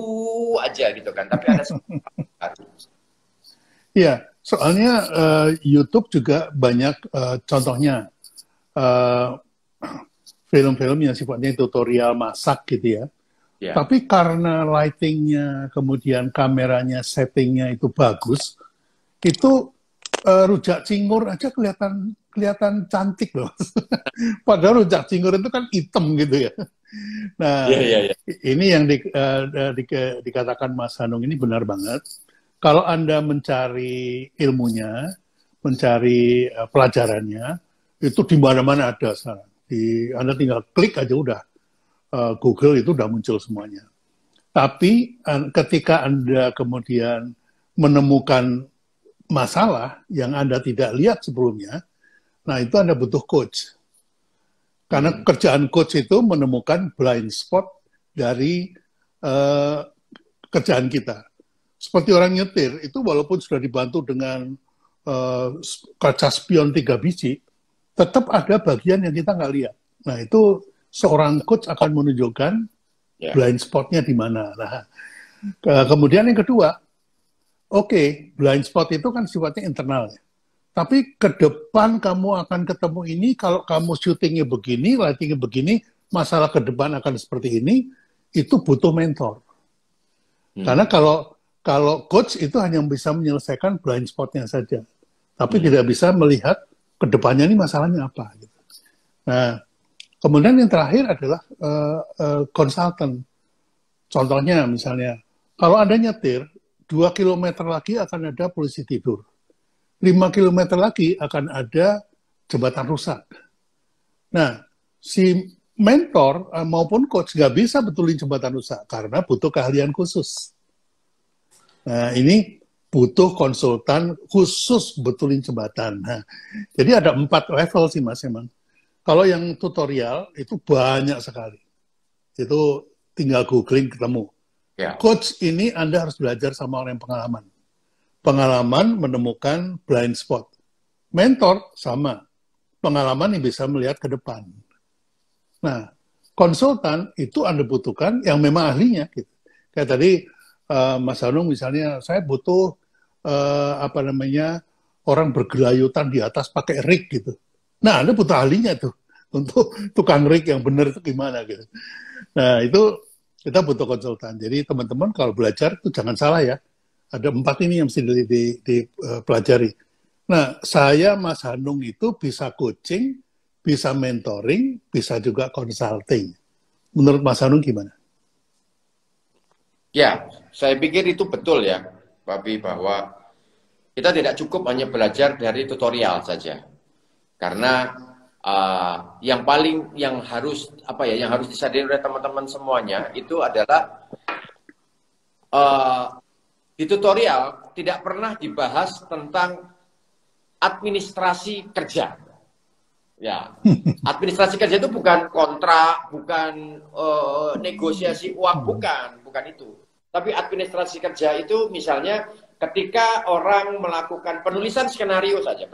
aja gitu kan, tapi ada Iya, soalnya YouTube juga banyak contohnya film-film yang sifatnya tutorial masak gitu ya. Tapi karena lightingnya, kemudian kameranya, settingnya itu bagus, itu rujak cingur aja kelihatan cantik loh. Padahal rujak cingur itu kan hitam gitu ya. Nah, ini yang dikatakan Mas Hanung ini benar banget. Kalau Anda mencari ilmunya, mencari pelajarannya, itu di mana-mana ada sekarang. Anda tinggal klik aja udah, Google itu udah muncul semuanya. Tapi ketika Anda kemudian menemukan masalah yang Anda tidak lihat sebelumnya, nah itu Anda butuh coach. Karena kerjaan coach itu menemukan blind spot dari kerjaan kita. Seperti orang nyetir, itu walaupun sudah dibantu dengan kaca spion 3 biji, tetap ada bagian yang kita nggak lihat. Nah, itu seorang coach akan menunjukkan blind spotnya di mana. Nah, kemudian yang kedua, blind spot itu kan sifatnya internal. Tapi ke depan kamu akan ketemu ini, kalau kamu syutingnya begini, lightingnya begini, masalah ke depan akan seperti ini, itu butuh mentor. Karena kalau coach itu hanya bisa menyelesaikan blind spotnya saja, tapi tidak bisa melihat ke depannya ini masalahnya apa. Gitu. Nah, kemudian yang terakhir adalah konsultan. Contohnya misalnya, kalau Anda nyetir, 2 km lagi akan ada polisi tidur. 5 km lagi akan ada jembatan rusak. Nah, si mentor maupun coach nggak bisa betulin jembatan rusak karena butuh keahlian khusus. Nah, ini butuh konsultan khusus betulin jembatan. Nah, jadi ada 4 level sih Mas emang. Kalau yang tutorial itu banyak sekali. Itu tinggal googling ketemu. Coach ini Anda harus belajar sama orang yang pengalaman. Pengalaman menemukan blind spot. Mentor sama. Pengalaman yang bisa melihat ke depan. Nah, konsultan itu Anda butuhkan yang memang ahlinya. Gitu. Kayak tadi Mas Hanung misalnya, saya butuh apa namanya, orang bergelayutan di atas pakai rig gitu. Nah, Anda butuh ahlinya tuh untuk tukang rig yang benar itu gimana gitu. Nah, itu kita butuh konsultan. Jadi teman-teman kalau belajar itu jangan salah ya. Ada 4 ini yang mesti dipelajari. Nah, saya Mas Hanung itu bisa coaching, bisa mentoring, bisa juga consulting. Menurut Mas Hanung gimana? Ya, saya pikir itu betul ya, Papi, bahwa kita tidak cukup hanya belajar dari tutorial saja. Karena yang harus disadari oleh teman-teman semuanya itu adalah di tutorial tidak pernah dibahas tentang administrasi kerja. Ya, administrasi kerja itu bukan kontrak, bukan negosiasi uang, bukan itu. Tapi administrasi kerja itu misalnya ketika orang melakukan penulisan skenario saja,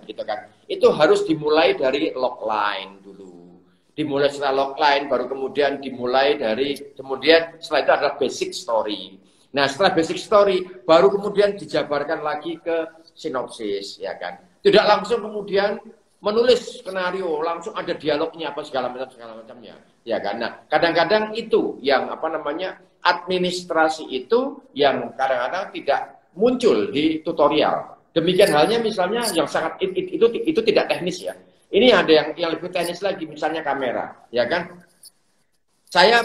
gitu kan. Itu harus dimulai dari logline dulu. Dimulai setelah logline, baru kemudian setelah itu adalah basic story. Nah, setelah basic story, baru kemudian dijabarkan lagi ke sinopsis, ya kan. Tidak langsung kemudian menulis skenario, langsung ada dialognya apa segala macamnya, ya kan. Nah, kadang-kadang itu yang administrasi itu yang kadang-kadang tidak muncul di tutorial. Demikian halnya misalnya yang sangat itu tidak teknis ya. Ini ada yang lebih teknis lagi, misalnya kamera, ya kan. Saya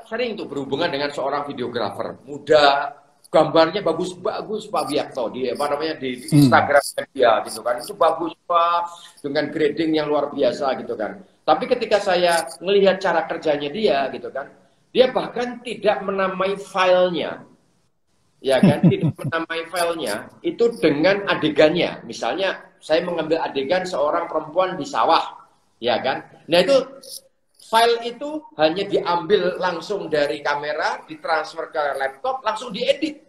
sering tuh berhubungan dengan seorang videografer muda, gambarnya bagus-bagus Pak Biakto di Instagram dia gitu kan. Itu bagus Pak, dengan grading yang luar biasa gitu kan. Tapi ketika saya melihat cara kerjanya dia gitu kan, dia bahkan tidak menamai filenya. Ya kan, tidak menamai filenya itu dengan adegannya. Misalnya saya mengambil adegan seorang perempuan di sawah, ya kan. Nah, itu file itu hanya diambil langsung dari kamera, ditransfer ke laptop, langsung diedit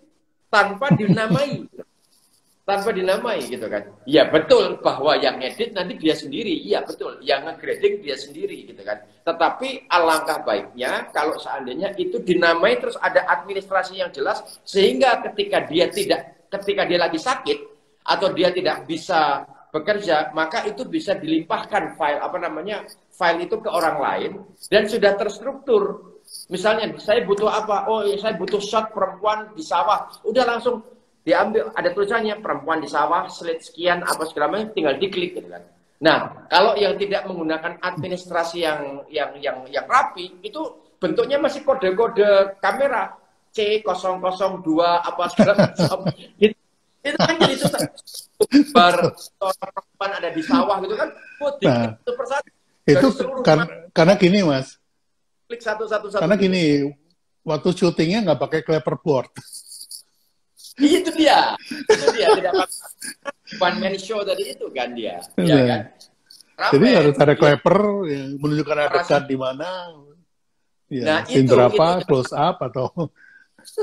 tanpa dinamai. Tanpa dinamai gitu kan. Ya betul bahwa yang edit nanti dia sendiri. Iya betul, yang nge-grading dia sendiri gitu kan. Tetapi alangkah baiknya kalau seandainya itu dinamai terus ada administrasi yang jelas sehingga ketika dia lagi sakit atau dia tidak bisa bekerja, maka itu bisa dilimpahkan file itu ke orang lain dan sudah terstruktur. Misalnya saya butuh apa? Oh, saya butuh shot perempuan di sawah. Udah langsung diambil, ada tulisannya perempuan di sawah, slide sekian, apa segala macam, tinggal diklik gitu kan. Nah, kalau yang tidak menggunakan administrasi yang rapi, itu bentuknya masih kode-kode kamera C002 apa segala macam. Itu kan jadi susah. Perempuan ada di sawah gitu kan, diklik satu persatu. Itu karena gini Mas. Klik satu-satu. Karena gini, waktu syutingnya nggak pakai clapperboard. Itu dia tidak one man show tadi itu kan dia, ya kan. Jadi harus ada clapper yang menunjukkan adegan di mana, ya, nah, scene berapa, close up atau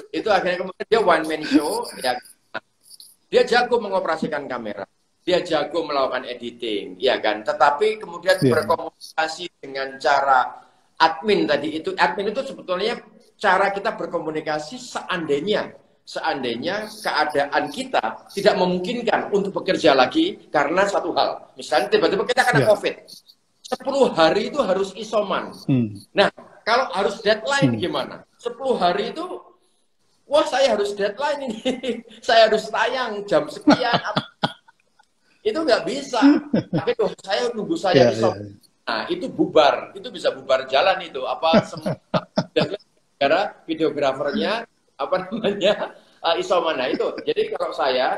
itu akhirnya kemudian dia one man show, ya. Dia jago mengoperasikan kamera, dia jago melakukan editing, ya kan. Tetapi kemudian berkomunikasi dengan cara admin tadi itu sebetulnya cara kita berkomunikasi seandainya keadaan kita tidak memungkinkan untuk bekerja lagi karena satu hal. Misalnya tiba-tiba kita kena COVID. 10 hari itu harus isoman. Nah, kalau harus deadline gimana? 10 hari itu, wah saya harus deadline ini. Saya harus tayang jam sekian. Itu nggak bisa. Tapi saya nunggu saya isoman. Nah, itu bubar. Itu bisa bubar jalan itu. Karena videografernya isoman. Nah itu, jadi kalau saya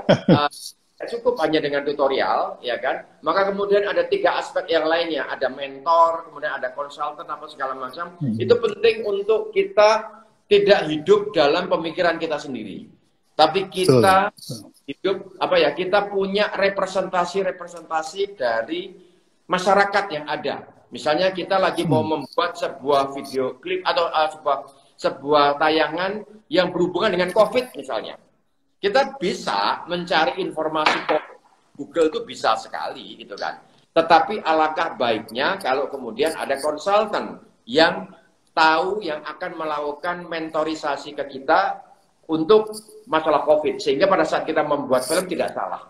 cukup hanya dengan tutorial, ya kan, maka kemudian ada 3 aspek yang lainnya, ada mentor, kemudian ada konsultan apa segala macam. Itu penting untuk kita tidak hidup dalam pemikiran kita sendiri, tapi kita hidup kita punya representasi dari masyarakat yang ada. Misalnya kita lagi mau membuat sebuah video klip atau sebuah tayangan yang berhubungan dengan COVID misalnya. Kita bisa mencari informasi Google itu bisa sekali gitu kan. Tetapi alangkah baiknya kalau kemudian ada konsultan yang tahu, yang akan melakukan mentorisasi ke kita untuk masalah COVID, sehingga pada saat kita membuat film tidak salah.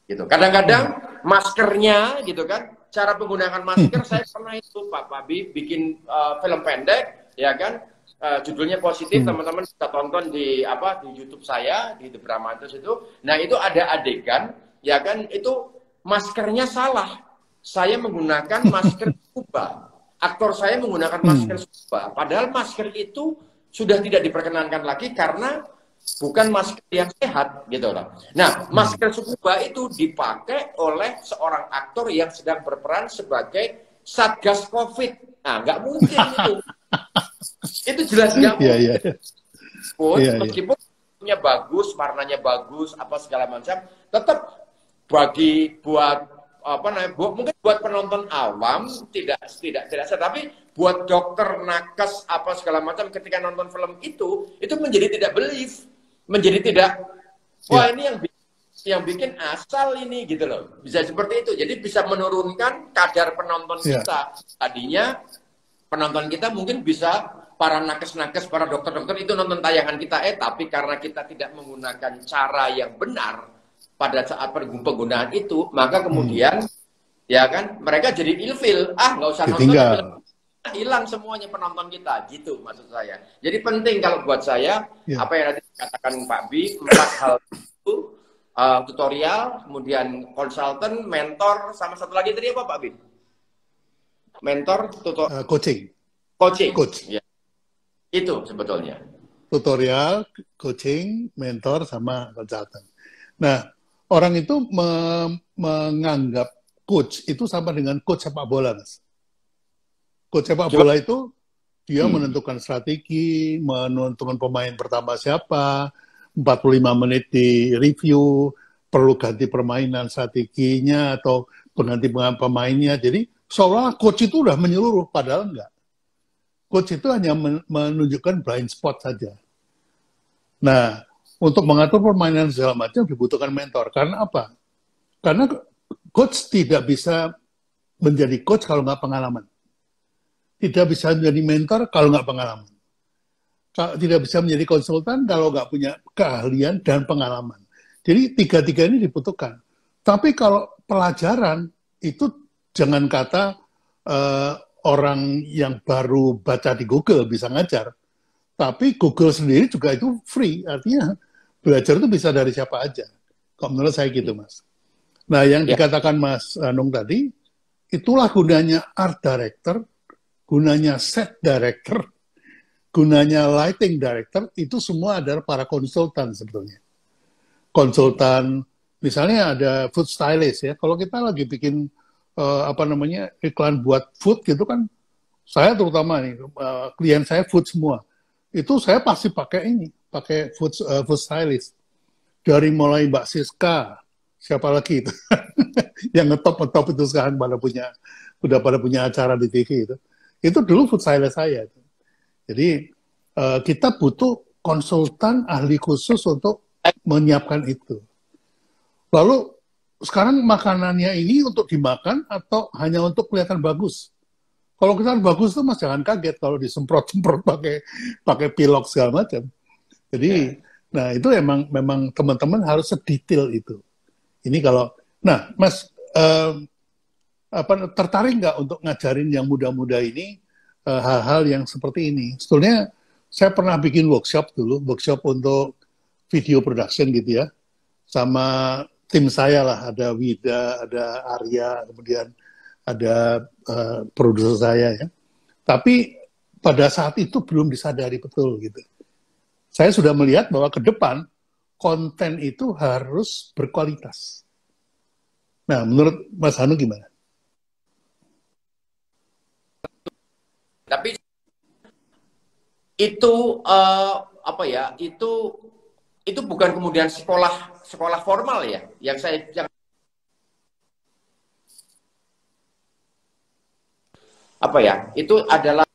Gitu. Kadang-kadang maskernya, gitu kan, cara menggunakan masker, saya pernah itu Pak Bib bikin film pendek, ya kan, judulnya Positif, teman-teman bisa tonton di YouTube saya di The Brahmantus itu. Nah itu ada adegan, ya kan, itu maskernya salah. Saya menggunakan masker scuba, aktor saya menggunakan masker scuba, padahal masker itu sudah tidak diperkenankan lagi karena bukan masker yang sehat, gitu loh. Nah, masker scuba itu dipakai oleh seorang aktor yang sedang berperan sebagai Satgas COVID. Nah, nggak mungkin itu. Itu jelas nggak mungkin. Meskipun punya bagus, warnanya bagus, apa segala macam, tetap mungkin buat penonton awam tidak, tapi buat dokter, nakes, apa segala macam ketika nonton film itu menjadi tidak believe, menjadi tidak, wah ini yang bikin asal ini, gitu loh. Bisa seperti itu. Jadi bisa menurunkan kadar penonton kita. Tadinya penonton kita mungkin bisa para nakes-nakes, para dokter-dokter itu nonton tayangan kita, tapi karena kita tidak menggunakan cara yang benar pada saat penggunaan itu, maka kemudian ya kan mereka jadi ilfil, nggak usah nonton film, hilang semuanya penonton kita, gitu maksud saya. Jadi penting kalau buat saya apa yang tadi dikatakan Pak Bi, 4 hal itu, tutorial, kemudian konsultan, mentor, sama satu lagi tadi apa Pak Bi? Mentor, coaching. Ya. Itu sebetulnya. Tutorial, coaching, mentor, sama konsultan. Nah, orang itu menganggap coach itu sama dengan coach sepak bola, Mas. Coach sepak bola itu dia menentukan strategi, menentukan pemain pertama siapa, 45 menit di review, perlu ganti permainan strateginya atau pengganti pemainnya. Jadi seolah coach itu udah menyeluruh, padahal enggak. Coach itu hanya menunjukkan blind spot saja. Nah, untuk mengatur permainan segala macam dibutuhkan mentor. Karena apa? Karena coach tidak bisa menjadi coach kalau nggak pengalaman. Tidak bisa menjadi mentor kalau nggak pengalaman. Tidak bisa menjadi konsultan kalau nggak punya keahlian dan pengalaman. Jadi tiga-tiga ini dibutuhkan. Tapi kalau pelajaran itu jangan kata orang yang baru baca di Google bisa ngajar. Tapi Google sendiri juga itu free, artinya belajar itu bisa dari siapa aja. Kalau menurut saya gitu, Mas. Nah, yang dikatakan Mas Anung tadi, itulah gunanya art director, gunanya set director, gunanya lighting director, itu semua adalah para konsultan sebetulnya. Konsultan, misalnya ada food stylist ya, kalau kita lagi bikin iklan buat food gitu kan, saya terutama nih, klien saya food semua. Itu saya pasti pakai food stylist. Dari mulai Mbak Siska, siapa lagi itu, yang ngetop itu sekarang udah pada punya acara di TV itu. Itu dulu food stylist saya. Jadi kita butuh konsultan ahli khusus untuk menyiapkan itu. Lalu sekarang makanannya ini untuk dimakan atau hanya untuk kelihatan bagus? Kalau kelihatan bagus tuh Mas jangan kaget kalau disemprot-semprot pakai pilok segala macam. Jadi, nah itu memang teman-teman harus sedetail itu. Ini kalau, nah Mas tertarik nggak untuk ngajarin yang muda-muda ini hal-hal yang seperti ini? Sebetulnya saya pernah bikin workshop untuk video production gitu ya, sama tim saya lah, ada Wida, ada Arya, kemudian ada produser saya ya. Tapi pada saat itu belum disadari betul gitu. Saya sudah melihat bahwa ke depan konten itu harus berkualitas. Nah, menurut Mas Hanu gimana? Tapi itu itu bukan kemudian sekolah formal ya, yang itu adalah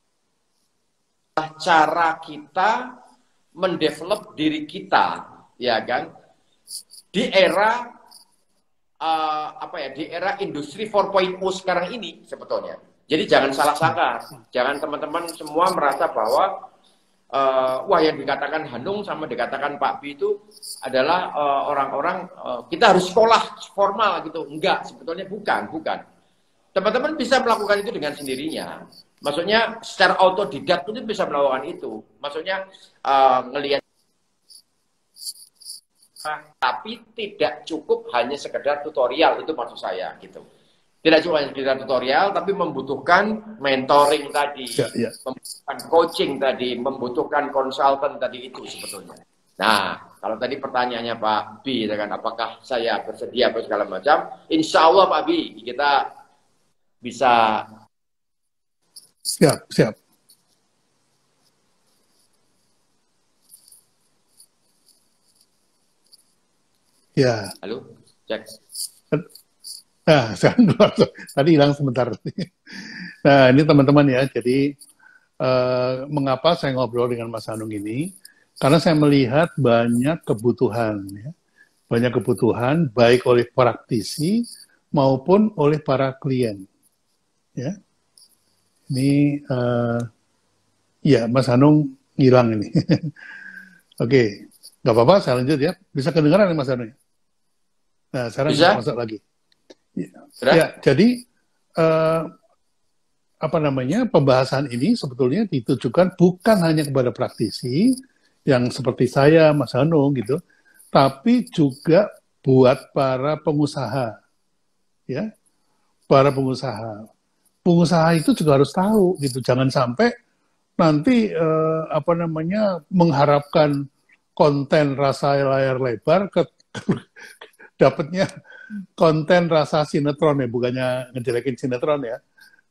cara kita mendevelop diri kita, ya kan, di era di era industri 4.0 sekarang ini sebetulnya. Jadi jangan salah sangka, jangan teman-teman semua merasa bahwa wah yang dikatakan Hanung sama dikatakan Pak Bi itu adalah orang-orang kita harus sekolah formal gitu. Enggak, sebetulnya bukan. Teman-teman bisa melakukan itu dengan sendirinya. Maksudnya secara autodidak itu bisa melakukan itu. Maksudnya ngelihat, tapi tidak cukup hanya sekedar tutorial, itu maksud saya gitu. Tidak cuma sekedar tutorial, tapi membutuhkan mentoring tadi, membutuhkan coaching tadi, membutuhkan konsultan tadi itu sebetulnya. Nah, kalau tadi pertanyaannya Pak Bi, kan apakah saya bersedia atau segala macam, insya Allah Pak Bi, kita bisa. Siap. Ya. Halo, cek. Nah, sekarang keluar. Tadi hilang sebentar. Nah, ini teman-teman ya. Jadi, mengapa saya ngobrol dengan Mas Hanung ini? Karena saya melihat banyak kebutuhan. Ya. Banyak kebutuhan, baik oleh praktisi maupun oleh para klien. Ya. Ini, ya Mas Hanung hilang ini. Oke, nggak apa-apa, saya lanjut ya. Bisa kedengaran ya Mas Hanung? Nah, sekarang bisa masuk lagi. Ya, jadi pembahasan ini sebetulnya ditujukan bukan hanya kepada praktisi yang seperti saya, Mas Hanung gitu, tapi juga buat para pengusaha, ya, para pengusaha. Pengusaha itu juga harus tahu gitu, jangan sampai nanti mengharapkan konten rasa layar lebar dapatnya konten rasa sinetron ya, bukannya ngejelekin sinetron ya.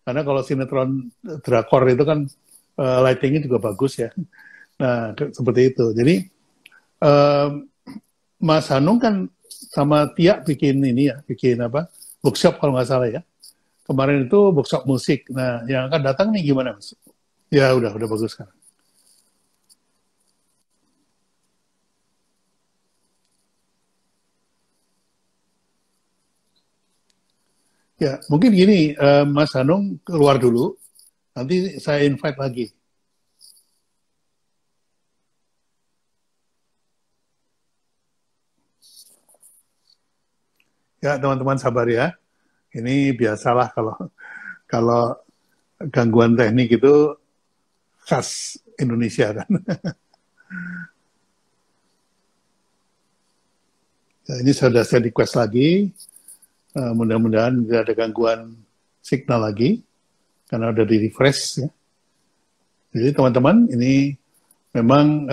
Karena kalau sinetron drakor itu kan lightingnya juga bagus ya. Nah, seperti itu. Jadi Mas Hanung kan sama Tia bikin ini ya, bikin workshop kalau nggak salah ya. Kemarin itu workshop musik. Nah, yang akan datang nih gimana Mas? Ya udah bagus sekarang. Ya, mungkin gini, Mas Hanung keluar dulu, nanti saya invite lagi. Ya, teman-teman sabar ya. Ini biasalah kalau gangguan teknik itu khas Indonesia kan. Ya, ini sudah saya request lagi. Mudah-mudahan tidak ada gangguan signal lagi karena udah di refresh ya. Jadi teman-teman, ini memang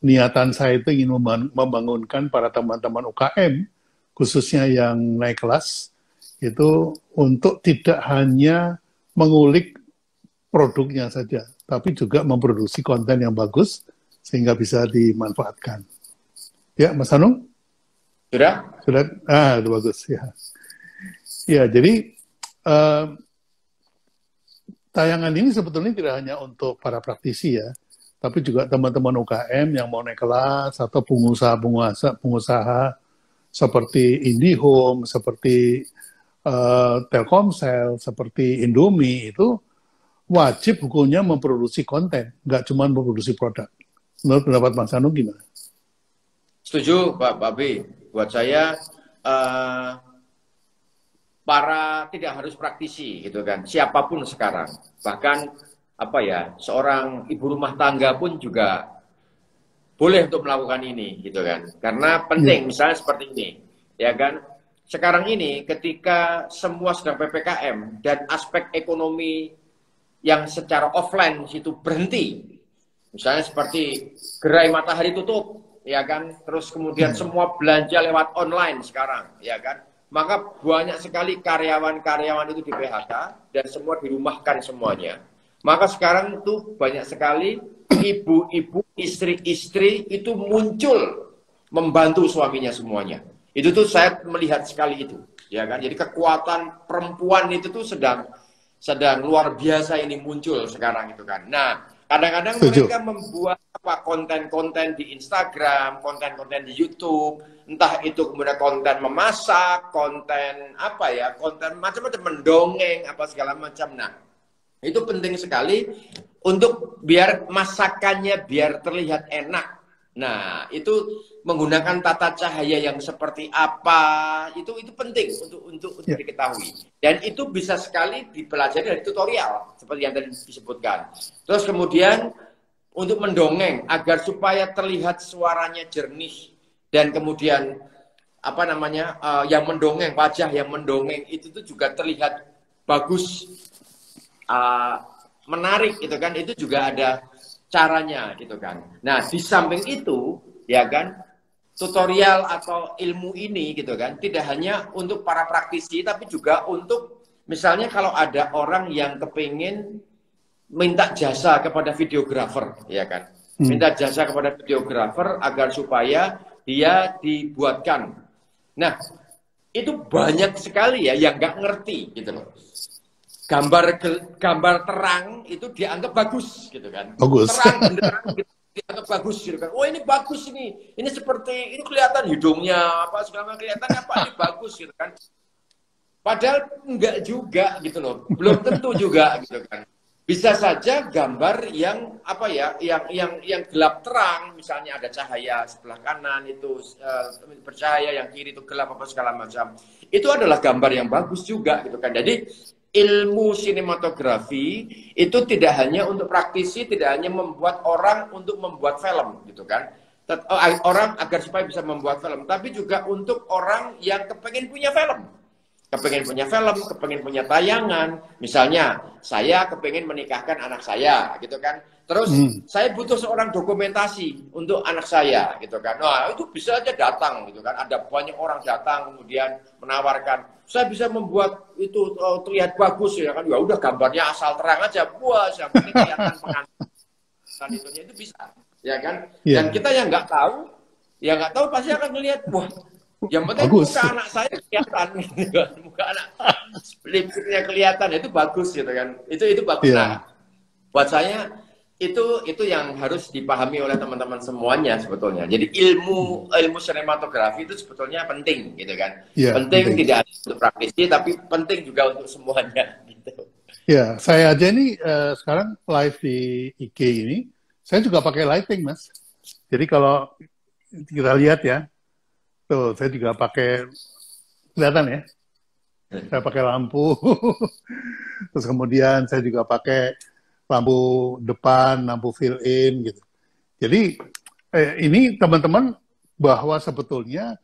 niatan saya itu ingin membangunkan para teman-teman UKM khususnya yang naik kelas itu untuk tidak hanya mengulik produknya saja, tapi juga memproduksi konten yang bagus sehingga bisa dimanfaatkan. Ya, Mas Hanung? Sudah, udah bagus ya. Ya, jadi tayangan ini sebetulnya tidak hanya untuk para praktisi ya, tapi juga teman-teman UKM yang mau naik kelas atau pengusaha seperti IndiHome, seperti Telkomsel, seperti Indomie itu wajib hukumnya memproduksi konten, nggak cuma memproduksi produk. Menurut pendapat Mas Hanung gimana? Setuju, Pak Babi. Buat saya, tidak harus praktisi gitu kan, siapapun sekarang. Bahkan seorang ibu rumah tangga pun juga boleh untuk melakukan ini gitu kan. Karena penting, misalnya seperti ini, ya kan. Sekarang ini ketika semua sedang PPKM dan aspek ekonomi yang secara offline situ berhenti, misalnya seperti gerai matahari tutup, ya kan, terus kemudian semua belanja lewat online sekarang, ya kan, maka banyak sekali karyawan-karyawan itu di PHK dan semua dirumahkan semuanya. Maka sekarang itu banyak sekali ibu-ibu, istri-istri itu muncul membantu suaminya semuanya. Itu tuh saya melihat sekali itu, ya kan. Jadi kekuatan perempuan itu tuh sedang luar biasa ini muncul sekarang itu kan. Nah, kadang-kadang mereka membuat konten-konten di Instagram, konten-konten di YouTube, entah itu kemudian konten memasak, konten konten macam-macam, mendongeng, apa segala macam. Nah, itu penting sekali untuk biar masakannya biar terlihat enak. Nah, itu menggunakan tata cahaya yang seperti apa, itu penting untuk Ya. diketahui. Dan itu bisa sekali dipelajari dari tutorial seperti yang tadi disebutkan. Terus kemudian untuk mendongeng agar supaya terlihat suaranya jernih dan kemudian apa namanya yang mendongeng, wajah yang mendongeng itu tuh juga terlihat bagus, menarik gitu kan, itu juga ada caranya gitu kan. Nah, di samping itu ya kan tutorial atau ilmu ini gitu kan tidak hanya untuk para praktisi tapi juga untuk misalnya kalau ada orang yang kepingin minta jasa kepada videografer ya kan. Minta jasa kepada videografer agar supaya dia dibuatkan. Nah, itu banyak sekali ya yang nggak ngerti gitu loh. Gambar terang itu dianggap bagus gitu kan. Bagus. Terang benderang gitu, dianggap bagus gitu kan. Oh, ini bagus ini. Ini seperti ini kelihatan hidungnya apa segala macam kelihatan apa ini bagus gitu kan. Padahal enggak juga gitu loh. Belum tentu juga gitu kan. Bisa saja gambar yang apa ya, yang gelap terang, misalnya ada cahaya sebelah kanan itu bercahaya, yang kiri itu gelap apa segala macam. Itu adalah gambar yang bagus juga gitu kan. Jadi ilmu sinematografi itu tidak hanya untuk praktisi, tidak hanya membuat orang untuk membuat film gitu kan. Orang agar supaya bisa membuat film, tapi juga untuk orang yang kepengen punya film. Kepengen punya film, kepengen punya tayangan. Misalnya, saya kepengen menikahkan anak saya, gitu kan. Terus, saya butuh seorang dokumentasi untuk anak saya, gitu kan. Nah, itu bisa aja datang, gitu kan. Ada banyak orang datang, kemudian menawarkan, saya bisa membuat itu terlihat bagus, ya kan. Ya udah, gambarnya asal terang aja. Wah, yang penting kelihatan pengantin itu bisa, ya kan. Dan kita yang nggak tahu, pasti akan melihat, wah, yang penting bagus. muka anak saya kelihatan gitu kan. Muka anak lipstiknya kelihatan itu bagus gitu kan. Itu bagus. Nah, buat saya itu yang harus dipahami oleh teman-teman semuanya sebetulnya. Jadi ilmu sinematografi itu sebetulnya penting gitu kan. Penting tidak hanya untuk praktisi tapi penting juga untuk semuanya gitu. Ya, saya aja nih sekarang live di IG ini, saya juga pakai lighting, Mas. Jadi kalau kita lihat ya, tuh, saya juga pakai, kelihatan ya, saya pakai lampu, terus kemudian saya juga pakai lampu depan, lampu fill-in, gitu. Jadi, ini teman-teman bahwa sebetulnya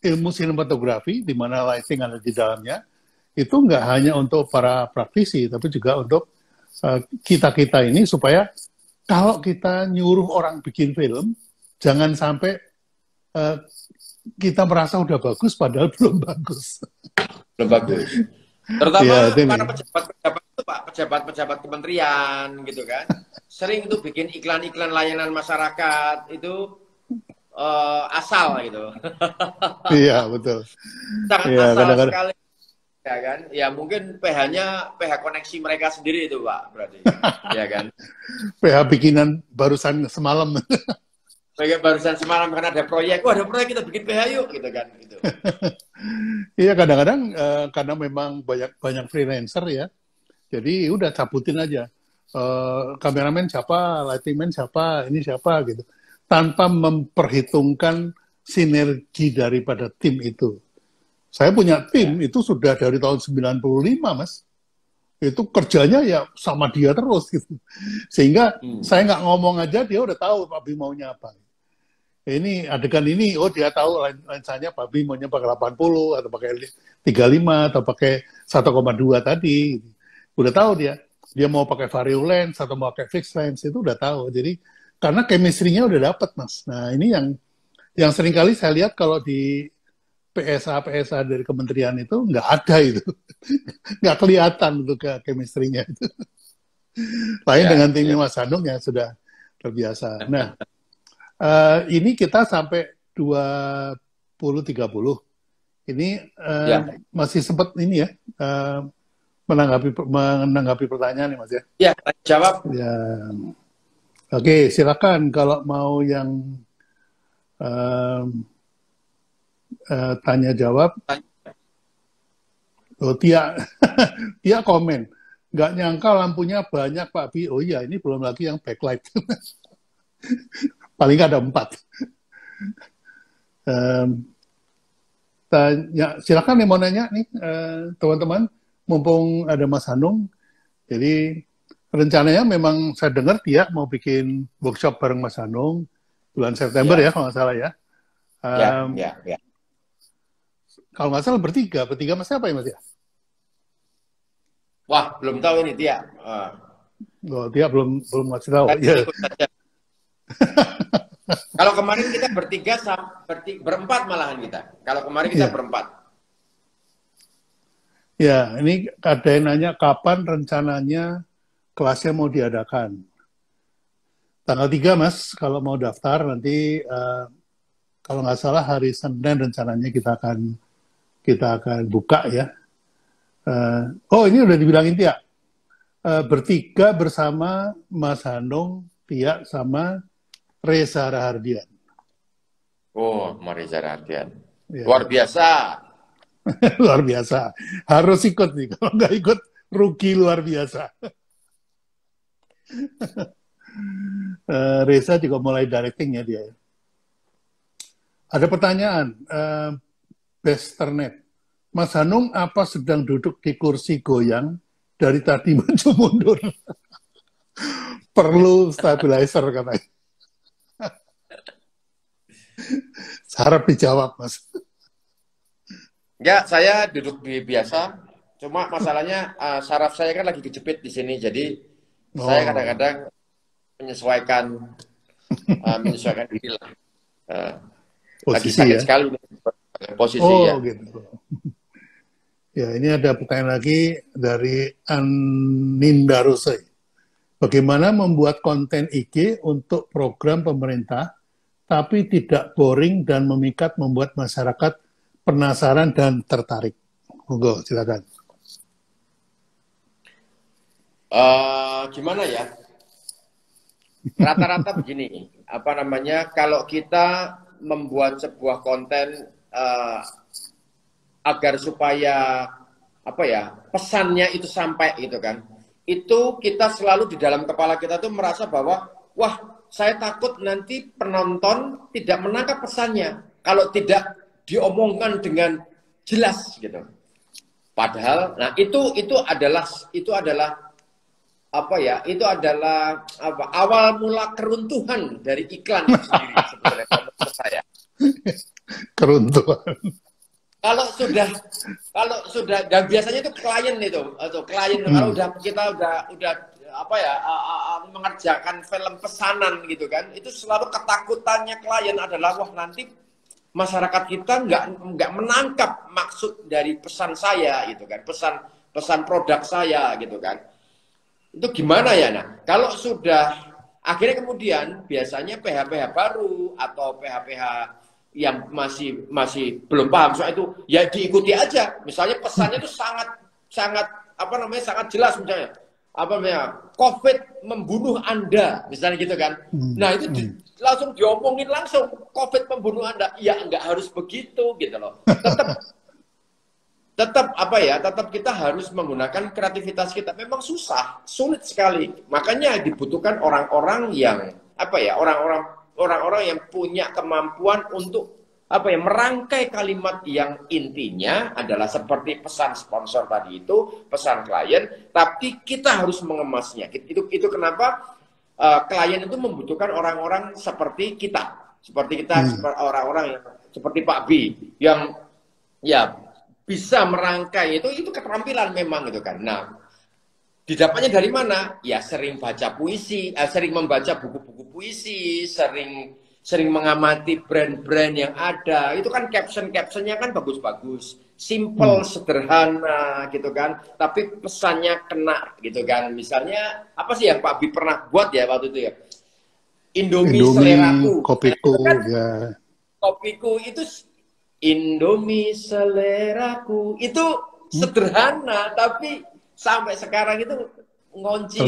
ilmu sinematografi, di mana lighting ada di dalamnya, itu nggak hanya untuk para praktisi, tapi juga untuk kita-kita ini, supaya kalau kita nyuruh orang bikin film, jangan sampai kita merasa udah bagus padahal belum bagus. Belum bagus. Terutama para pejabat-pejabat itu Pak, pejabat-pejabat kementerian gitu kan. Sering tuh bikin iklan-iklan layanan masyarakat itu asal gitu. Iya, betul. Sangat asal sekali ya kan. Ya mungkin PH-nya PH koneksi mereka sendiri itu Pak, berarti. Ya kan. PH bikinan barusan semalam. Barusan semalam karena ada proyek, wah ada proyek kita bikin PH yuk, gitu kan. Gitu. Iya kadang-kadang karena memang banyak freelancer ya, jadi udah cabutin aja. Kameramen siapa, lighting man siapa, ini siapa gitu, tanpa memperhitungkan sinergi daripada tim itu. Saya punya tim itu sudah dari tahun 95, Mas. Itu kerjanya ya sama dia terus gitu. Sehingga saya nggak ngomong aja dia udah tahu Pak Bim maunya apa. Ini adegan ini, oh dia tahu lensanya Pak Bim maunya pakai 80 atau pakai 35 atau pakai 1,2 tadi. Udah tahu dia mau pakai vario lens atau mau pakai fixed lens, itu udah tahu. Jadi karena chemistry-nya udah dapet, Mas. Nah ini yang seringkali saya lihat kalau di PSA dari kementerian itu nggak ada itu. Nggak kelihatan untuk chemistry-nya itu. Lain dengan timnya Mas Hanung yang sudah terbiasa. Nah, ini kita sampai 20-30. Ini masih sempat ini ya, menanggapi pertanyaan nih Mas ya. Ya, jawab. Ya. Oke, silakan kalau mau yang tanya jawab. Oh, Tia komen. nggak nyangka lampunya banyak Pak Bi. Oh iya, ini belum lagi yang backlight. Paling ada 4. Silakan nih mau nanya nih teman-teman, mumpung ada Mas Hanung. Jadi rencananya memang saya dengar dia mau bikin workshop bareng Mas Hanung bulan September ya kalau nggak salah ya. Ya. Kalau nggak salah bertiga Mas siapa ya Mas ya? Wah, belum tahu ini dia. Oh, dia belum ngasih tahu. Ya. Kalau kemarin kita berempat malahan kita. Kalau kemarin kita berempat. Ya, ini ada yang nanya kapan rencananya kelasnya mau diadakan. Tanggal 3 Mas, kalau mau daftar nanti kalau nggak salah hari Senin rencananya kita akan buka ya. Oh ini udah dibilangin Tia. Bertiga bersama Mas Hanung, Tia sama Reza Rahardian. Oh, Reza Rahardian. Ya. Luar biasa. Luar biasa. Harus ikut nih. Kalau nggak ikut, rugi luar biasa. Reza juga mulai directing ya dia. Ada pertanyaan. Besternet. Mas Hanung apa sedang duduk di kursi goyang dari tadi maju mundur? Perlu stabilizer katanya. Harap dijawab, Mas. Ya, saya duduk di biasa. Cuma masalahnya saraf saya kan lagi kejepit di sini, jadi saya kadang-kadang menyesuaikan diri lah. Lagi Posisi sakit ya? sekali posisi ya. Gitu. Ya, ini ada pertanyaan lagi dari Aninda Rusai. Bagaimana membuat konten IG untuk program pemerintah, tapi tidak boring dan memikat membuat masyarakat penasaran dan tertarik? Monggo, silakan. Gimana ya? Rata-rata begini, kalau kita membuat sebuah konten agar supaya pesannya itu sampai gitu kan, itu kita selalu di dalam kepala kita tuh merasa bahwa wah, saya takut nanti penonton tidak menangkap pesannya kalau tidak diomongkan dengan jelas gitu. Padahal, nah itu adalah awal mula keruntuhan dari iklan itu sendiri sebetulnya menurut saya. Keruntuhan. Kalau sudah dan biasanya itu klien kalau kita udah mengerjakan film pesanan gitu kan, itu selalu ketakutannya klien adalah wah nanti masyarakat kita nggak menangkap maksud dari pesan saya gitu kan, pesan produk saya gitu kan. Itu gimana ya? Nah, kalau sudah akhirnya kemudian biasanya PH-PH baru atau PH-PH yang masih belum paham soal itu ya diikuti aja. Misalnya pesannya itu sangat jelas misalnya. COVID membunuh Anda, misalnya gitu kan. Nah, itu langsung diomongin langsung, COVID membunuh Anda. Ya nggak harus begitu gitu loh. Tetap kita harus menggunakan kreativitas kita. Memang sulit sekali. Makanya dibutuhkan orang-orang yang orang-orang yang punya kemampuan untuk merangkai kalimat yang intinya adalah seperti pesan sponsor tadi itu, pesan klien, tapi kita harus mengemasnya. Itu kenapa klien itu membutuhkan orang-orang seperti kita. Seperti orang-orang yang seperti Pak B yang ya bisa merangkai itu keterampilan memang gitu kan. Nah, didapatnya dari mana? Ya sering baca puisi, sering membaca buku-buku puisi, sering mengamati brand-brand yang ada. Itu kan caption-captionnya kan bagus-bagus, simple, sederhana gitu kan. Tapi pesannya kena gitu kan. Misalnya apa sih yang Pak Bi pernah buat ya waktu itu ya? Indomie seleraku. Kopiku kan, ya. Kopiku itu Indomie seleraku. Itu sederhana tapi sampai sekarang itu ngunci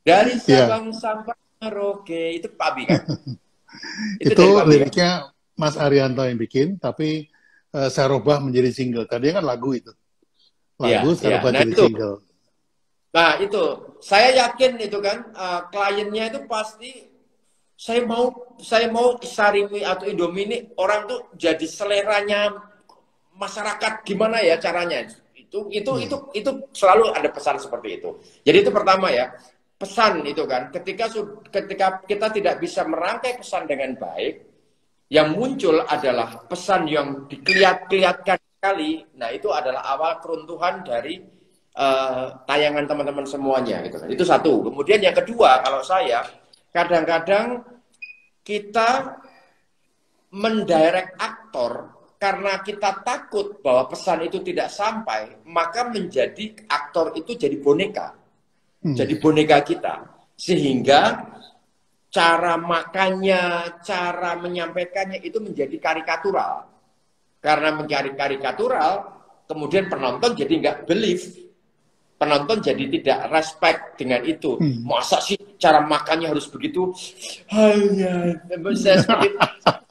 dari Sabang sampai Merauke itu Pak Bi kan. itu liriknya Mas Arianto yang bikin, tapi saya rubah menjadi single. Tadinya kan lagu itu. lagu Iya, saya iya. rubah Nah jadi itu. single. Nah itu, saya yakin itu kan kliennya itu pasti saya mau Sarimi atau Indomie ini orang tuh jadi seleranya masyarakat gimana ya caranya. Itu selalu ada pesan seperti itu. Jadi itu pertama ya, pesan itu kan ketika kita tidak bisa merangkai pesan dengan baik, yang muncul adalah pesan yang dikelihatkan sekali. Nah, itu adalah awal keruntuhan dari tayangan teman-teman semuanya gitu kan. Itu satu. Kemudian yang kedua, kalau saya kadang-kadang kita mendirect aktor karena kita takut bahwa pesan itu tidak sampai, maka menjadi aktor itu jadi boneka. Jadi boneka kita. Sehingga cara makannya, cara menyampaikannya itu menjadi karikatural. Karena menjadi karikatural, kemudian penonton jadi nggak believe. Penonton jadi tidak respect dengan itu. Masa sih cara makannya harus begitu? Hanya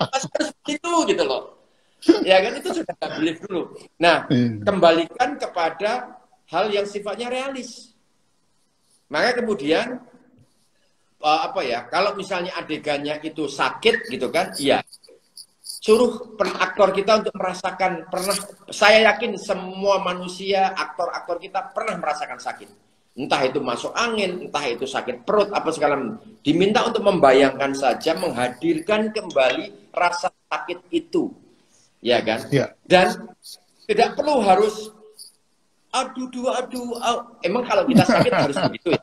harus begitu gitu loh. Ya kan itu sudah nggak believe dulu. Nah, kembalikan kepada hal yang sifatnya realis. Maka kemudian kalau misalnya adegannya itu sakit gitu kan, ya suruh aktor kita untuk merasakan saya yakin semua manusia, aktor-aktor kita pernah merasakan sakit. Entah itu masuk angin, entah itu sakit perut, apa segala macam. Diminta untuk membayangkan saja, menghadirkan kembali rasa sakit itu. Ya kan? Ya. Dan tidak perlu harus aduh. Emang kalau kita sakit harus begitu ya?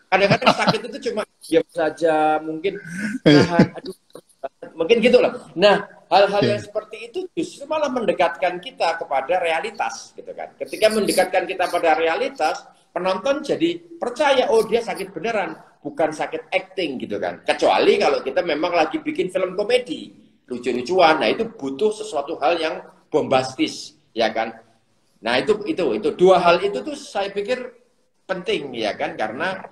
Kadang-kadang sakit itu cuma diam saja, mungkin mungkin gitu loh. Nah, hal-hal yang seperti itu justru malah mendekatkan kita kepada realitas, gitu kan. Ketika mendekatkan kita pada realitas, penonton jadi percaya, oh dia sakit beneran, bukan sakit acting, gitu kan. Kecuali kalau kita memang lagi bikin film komedi, lucu-lucuan, nah itu butuh sesuatu hal yang bombastis, ya kan. Nah itu dua hal itu tuh saya pikir penting, ya kan, karena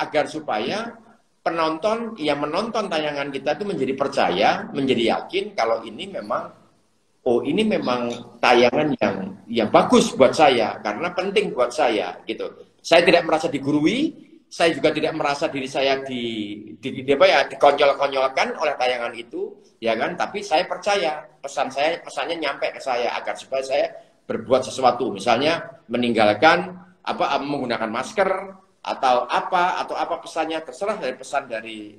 agar supaya penonton yang menonton tayangan kita itu menjadi percaya, menjadi yakin kalau ini memang tayangan yang bagus buat saya karena penting buat saya gitu. Saya tidak merasa digurui, saya juga tidak merasa diri saya dikonyol-konyolkan oleh tayangan itu, ya kan? Tapi saya percaya pesannya nyampe ke saya agar supaya saya berbuat sesuatu, misalnya meninggalkan menggunakan masker atau apa pesannya, terserah dari pesan dari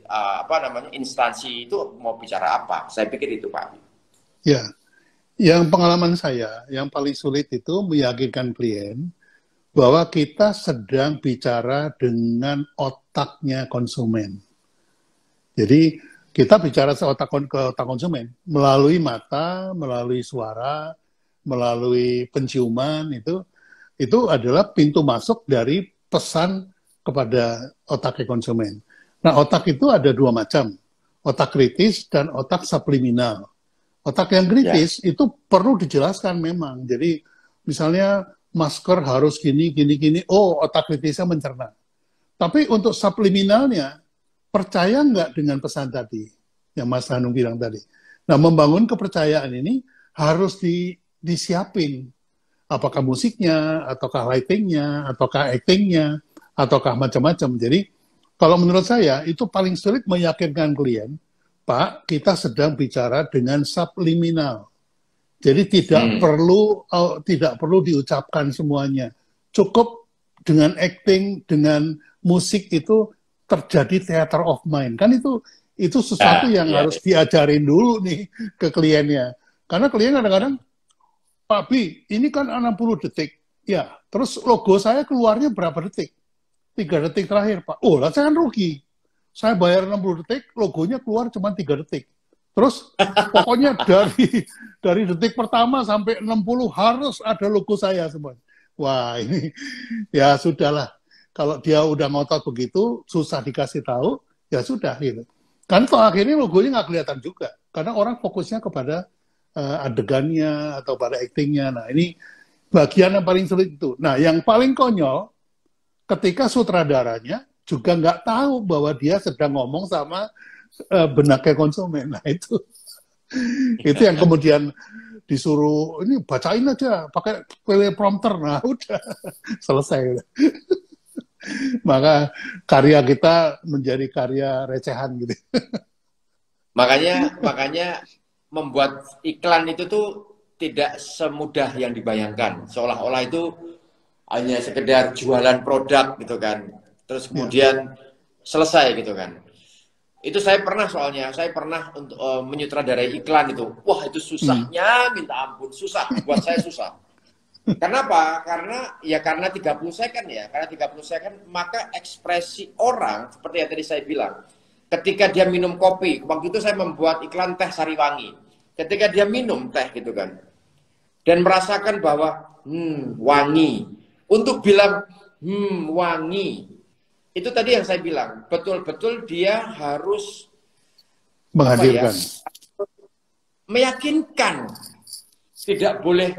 instansi itu mau bicara apa. Saya pikir itu, Pak. Ya, yang pengalaman saya yang paling sulit itu meyakinkan klien bahwa kita sedang bicara dengan otaknya konsumen. Jadi kita bicara ke otak konsumen melalui mata, melalui suara, melalui penciuman, itu adalah pintu masuk dari pesan kepada otak konsumen. Nah, otak itu ada dua macam, otak kritis dan otak subliminal. Otak yang kritis itu perlu dijelaskan memang. Jadi misalnya masker harus gini, oh otak kritisnya mencerna. Tapi untuk subliminalnya, percaya nggak dengan pesan tadi, yang Mas Hanung bilang tadi. Nah, membangun kepercayaan ini harus disiapin. Apakah musiknya, ataukah lightingnya, ataukah actingnya, ataukah macam-macam. Jadi, kalau menurut saya, itu paling sulit meyakinkan klien, Pak, kita sedang bicara dengan subliminal. Jadi tidak perlu diucapkan semuanya. Cukup dengan acting, dengan musik itu terjadi theater of mind. Kan itu sesuatu yang harus diajarin dulu nih ke kliennya. Karena klien kadang-kadang, Pak Bi, ini kan 60 detik. Ya, terus logo saya keluarnya berapa detik? 3 detik terakhir, Pak. Oh, lah saya kan rugi. Saya bayar 60 detik, logonya keluar cuma 3 detik. Terus pokoknya dari detik pertama sampai 60 harus ada logo saya semua. Wah, ini ya sudahlah. Kalau dia udah ngotot begitu, susah dikasih tahu, ya sudah gitu. Kan toh akhirnya logonya nggak kelihatan juga. Karena orang fokusnya kepada adegannya atau pada aktingnya. Nah, ini bagian yang paling sulit itu. Nah, yang paling konyol, ketika sutradaranya juga nggak tahu bahwa dia sedang ngomong sama benaknya konsumen. Nah, itu yang kemudian disuruh ini bacain aja pakai teleprompter, nah udah selesai. Maka karya kita menjadi karya recehan gitu. Makanya membuat iklan itu tuh tidak semudah yang dibayangkan. Seolah-olah itu hanya sekedar jualan produk gitu kan. Terus kemudian selesai gitu kan. Itu saya pernah untuk menyutradarai iklan itu. Wah, itu susahnya minta ampun, susah. Buat saya susah. Kenapa? Karena 30 second ya. Karena 30 second maka ekspresi orang seperti yang tadi saya bilang. Ketika dia minum kopi, waktu itu saya membuat iklan teh Sariwangi. Ketika dia minum teh gitu kan. Dan merasakan bahwa wangi. Untuk bilang wangi. Itu tadi yang saya bilang, betul-betul dia harus menghadirkan, meyakinkan, tidak boleh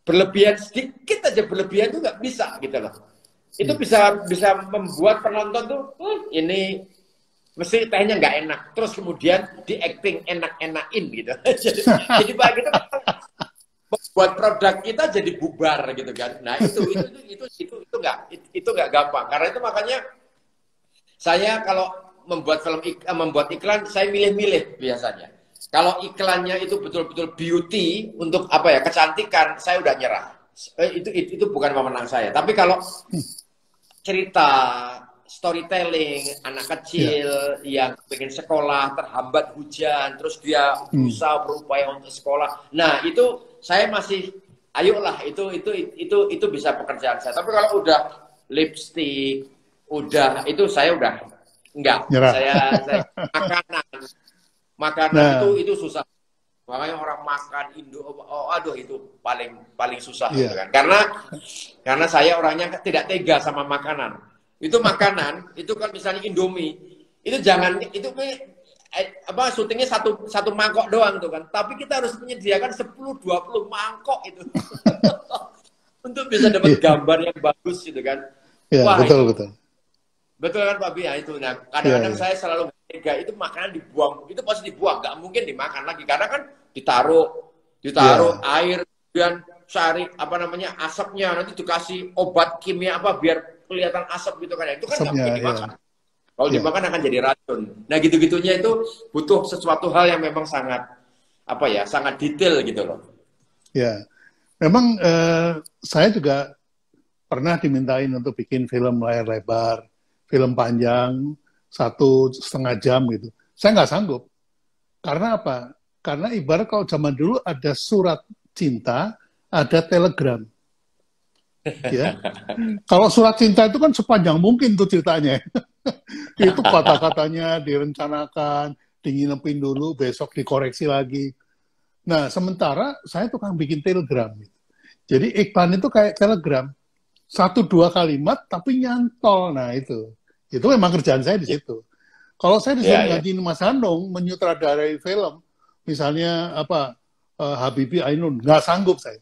berlebihan, sedikit aja berlebihan itu nggak bisa gitu loh. Itu bisa membuat penonton tuh ini mesti tehnya nggak enak, terus kemudian di acting enak-enakin gitu. Jadi Pak gitu membuat produk kita jadi bubar gitu kan. Nah itu nggak gampang. Karena itu makanya saya kalau membuat iklan saya milih-milih biasanya. Kalau iklannya itu betul-betul beauty untuk kecantikan, saya udah nyerah. Itu bukan wewenang saya. Tapi kalau cerita storytelling anak kecil yang pengen sekolah terhambat hujan, terus dia berusaha berupaya untuk sekolah. Nah itu saya masih ayolah itu bisa pekerjaan saya. Tapi kalau udah lipstick, itu saya udah enggak. Saya makanan itu susah. Makanya orang makan Indo, aduh itu paling susah gitu kan. Karena saya orangnya tidak tega sama makanan. Itu makanan, itu kan misalnya Indomie, itu jangan syutingnya satu mangkok doang tuh kan. Tapi kita harus menyediakan 10-20 mangkok itu. Untuk bisa dapat gambar yang bagus gitu kan. Ya, wah, betul. Betul kan Pak Bia itu. Nah, kadang-kadang saya selalu tega itu makanan dibuang, itu pasti dibuang, nggak mungkin dimakan lagi karena kan ditaruh air dan cari asapnya, nanti dikasih obat kimia biar kelihatan asap gitu kan. Itu kan nggak mungkin dimakan. Kalau dimakan akan jadi racun. Nah, gitu-gitunya itu butuh sesuatu hal yang memang sangat sangat detail gitu loh. Ya. Memang saya juga pernah dimintain untuk bikin film layar lebar, film panjang 1,5 jam gitu. Saya nggak sanggup. Karena apa? Karena ibarat kalau zaman dulu ada surat cinta, ada telegram. Ya. Kalau surat cinta itu kan sepanjang mungkin tuh ceritanya. Itu kata-katanya direncanakan, dinginepin dulu, besok dikoreksi lagi. Nah, sementara saya tukang bikin telegram. Jadi iklan itu kayak telegram. 1-2 kalimat tapi nyantol. Nah, itu memang kerjaan saya di situ. Kalau saya disuruh gantiin Mas Hanung menyutradarai film, misalnya Habibie Ainun, nggak sanggup saya.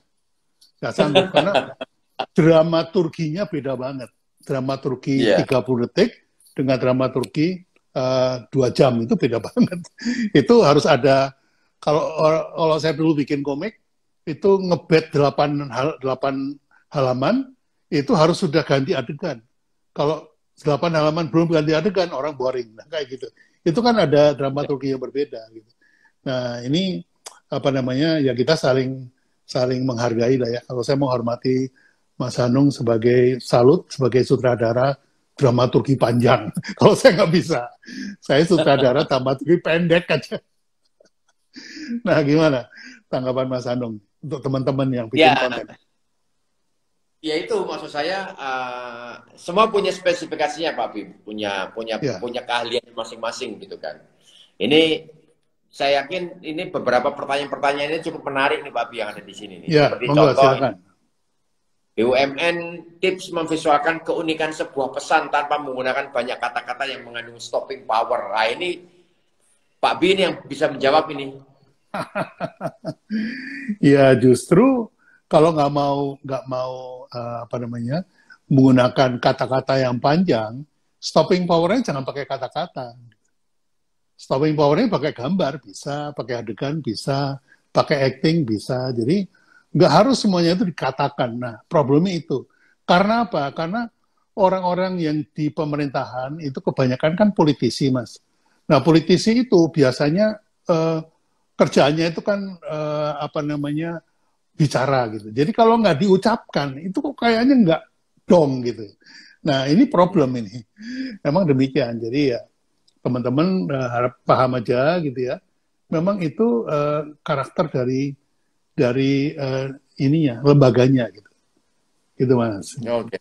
Nggak sanggup, karena dramaturginya beda banget. Dramaturgi 30 detik dengan dramaturgi 2 jam, itu beda banget. Itu harus ada, kalau saya dulu bikin komik, itu ngebet 8 halaman, itu harus sudah ganti adegan. Kalau 8 halaman belum ganti adegan, orang boring. Nah, kayak gitu. Itu kan ada dramaturgi yang berbeda. Gitu. Nah, ini ya kita saling menghargai lah ya. Kalau saya menghormati Mas Hanung sebagai sutradara dramaturgi panjang. Kalau saya nggak bisa. Saya sutradara dramaturgi pendek aja. Nah, gimana tanggapan Mas Hanung untuk teman-teman yang bikin konten? Ya itu maksud saya semua punya spesifikasinya Pak Bim, punya keahlian masing-masing gitu kan. Ini saya yakin ini beberapa pertanyaan-pertanyaan ini cukup menarik nih Pak Bim yang ada di sini nih. Ya, seperti contoh silakan. BUMN tips memvisualkan keunikan sebuah pesan tanpa menggunakan banyak kata-kata yang mengandung stopping power. Nah, ini Pak Bim yang bisa menjawab ini. Ya justru kalau nggak mau menggunakan kata-kata yang panjang, stopping power-nya jangan pakai kata-kata. Stopping power-nya pakai gambar bisa, pakai adegan bisa, pakai acting bisa. Jadi nggak harus semuanya itu dikatakan. Nah, problemnya itu. Karena apa? Karena orang-orang yang di pemerintahan itu kebanyakan kan politisi, Mas. Nah, politisi itu biasanya kerjaannya itu kan bicara gitu. Jadi kalau nggak diucapkan itu kok kayaknya nggak dong gitu. Nah, ini problem ini. Memang demikian. Jadi ya teman-teman harap paham aja gitu ya. Memang itu karakter dari ininya, lembaganya gitu. Gitu, Mas. Oke.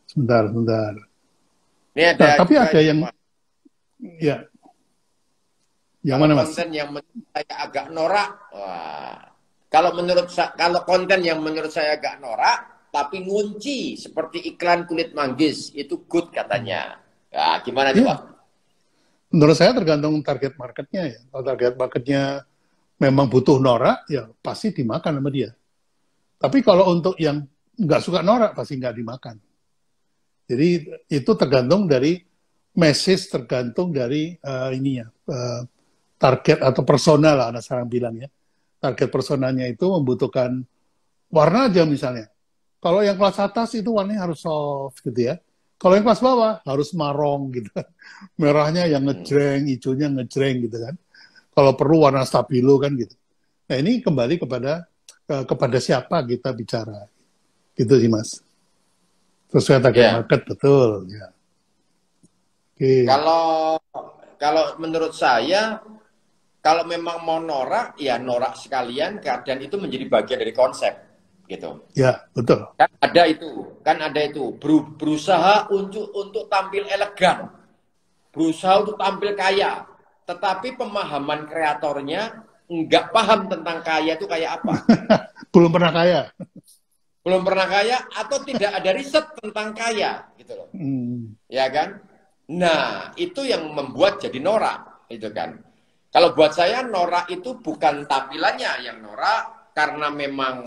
Sebentar. Ini ada Tapi juga ada yang ya. Yang mana, Mas? Konten yang menurut saya agak norak. Wah. Kalau konten yang menurut saya agak norak, tapi ngunci seperti iklan kulit manggis, itu good katanya. Nah, gimana nih, Pak? Menurut saya tergantung target marketnya ya. Kalau target marketnya memang butuh norak, ya pasti dimakan sama dia. Tapi kalau untuk yang nggak suka norak, pasti nggak dimakan. Jadi itu tergantung dari message, tergantung dari target atau persona lah, anak sekarang bilang ya. Target personanya itu membutuhkan warna aja misalnya. Kalau yang kelas atas itu warnanya harus soft gitu ya. Kalau yang kelas bawah harus marong gitu kan. Merahnya yang ngejreng, hijaunya ngejreng gitu kan. Kalau perlu warna stabilo kan gitu. Nah ini kembali kepada siapa kita bicara. Gitu sih, Mas. Sesuai target market, betul. Ya. Oke. Kalau menurut saya, kalau memang mau norak, ya norak sekalian, dan itu menjadi bagian dari konsep, gitu. Ya, betul. Kan ada itu, berusaha untuk tampil elegan, berusaha untuk tampil kaya, tetapi pemahaman kreatornya nggak paham tentang kaya itu kayak apa. Belum pernah kaya. Belum pernah kaya atau tidak ada riset tentang kaya, gitu loh. Ya kan? Nah, itu yang membuat jadi norak, itu kan. Kalau buat saya norak itu bukan tampilannya yang norak karena memang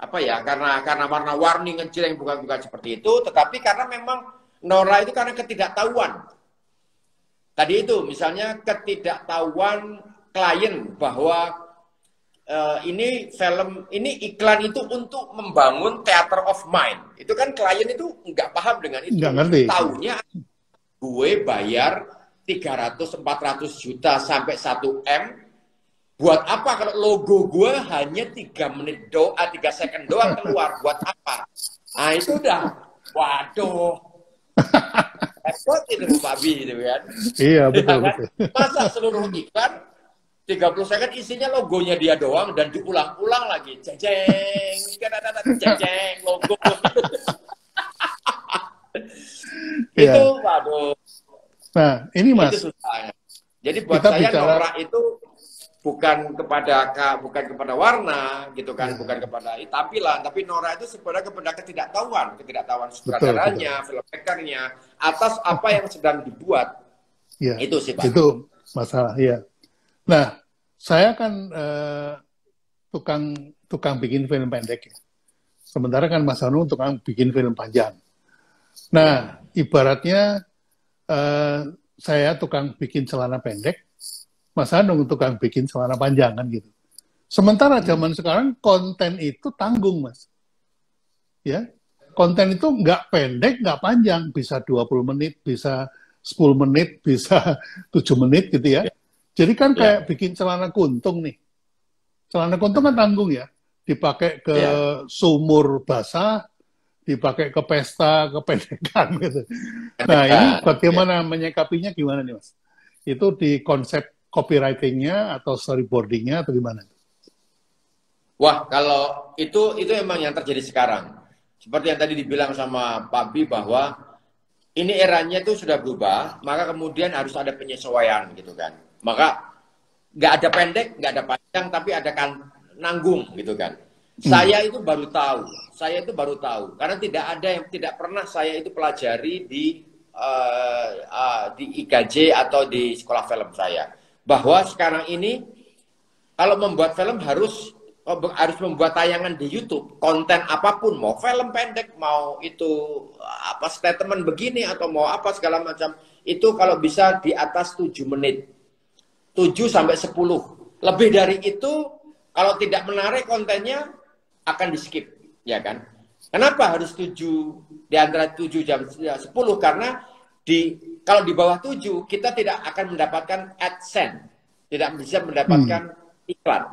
karena warna-warni ngejreng bukan seperti itu, tetapi karena memang norak itu karena ketidaktahuan. Tadi itu misalnya ketidaktahuan klien bahwa ini iklan itu untuk membangun theater of mind. Itu kan klien itu nggak paham dengan itu. Nggak ngerti. Taunya gue bayar 300-400 juta sampai 1 M. Buat apa kalau logo gue hanya 3 second doang keluar? Buat apa? Nah itu udah, waduh. Repot itu Pak Bi, gitu kan. Iya, betul, ya, kan? betul. Masa seluruh iklan 30 second isinya logonya dia doang dan diulang-ulang lagi. Jeng, jeng, logo. Itu, waduh. Nah, ini Mas. Itu susahnya. Jadi buat saya norak itu bukan kepada warna gitu kan, bukan kepada tampilan, tapi norak itu sebenarnya kepada ketidaktahuan sutradaranya, filmmakernya atas apa yang sedang dibuat. Ya, itu sih Pak. Itu masalah ya. Nah, saya kan tukang bikin film pendek ya. Sementara kan Mas Anu tukang bikin film panjang. Nah, ibaratnya saya tukang bikin celana pendek, Mas Anu tukang bikin celana panjang kan gitu. Sementara zaman sekarang konten itu tanggung, Mas. Ya, konten itu nggak pendek, nggak panjang, bisa 20 menit, bisa 10 menit, bisa 7 menit gitu ya. Jadi kan kayak bikin celana kuntung nih. Celana kuntung kan tanggung ya. Dipakai ke sumur basah, dipakai ke pesta kependekan gitu. Nah ini bagaimana menyikapinya gimana nih Mas? Itu di konsep copywriting-nya atau storyboarding-nya atau gimana? Wah, kalau itu emang yang terjadi sekarang. Seperti yang tadi dibilang sama Pak Bi bahwa ini eranya itu sudah berubah, maka kemudian harus ada penyesuaian gitu kan. Maka nggak ada pendek, nggak ada panjang, tapi ada nanggung gitu kan. Saya itu baru tahu, karena tidak pernah saya itu pelajari di IKJ atau di sekolah film saya, bahwa sekarang ini kalau membuat film harus membuat tayangan di YouTube, konten apapun, mau film pendek, mau itu statement begini atau mau apa segala macam, itu kalau bisa di atas 7 menit. 7 sampai 10. Lebih dari itu, kalau tidak menarik kontennya, akan di-skip, ya kan? Kenapa harus 7, di antara 7 jam 10? Karena kalau di bawah 7, kita tidak akan mendapatkan AdSense. Tidak bisa mendapatkan iklan,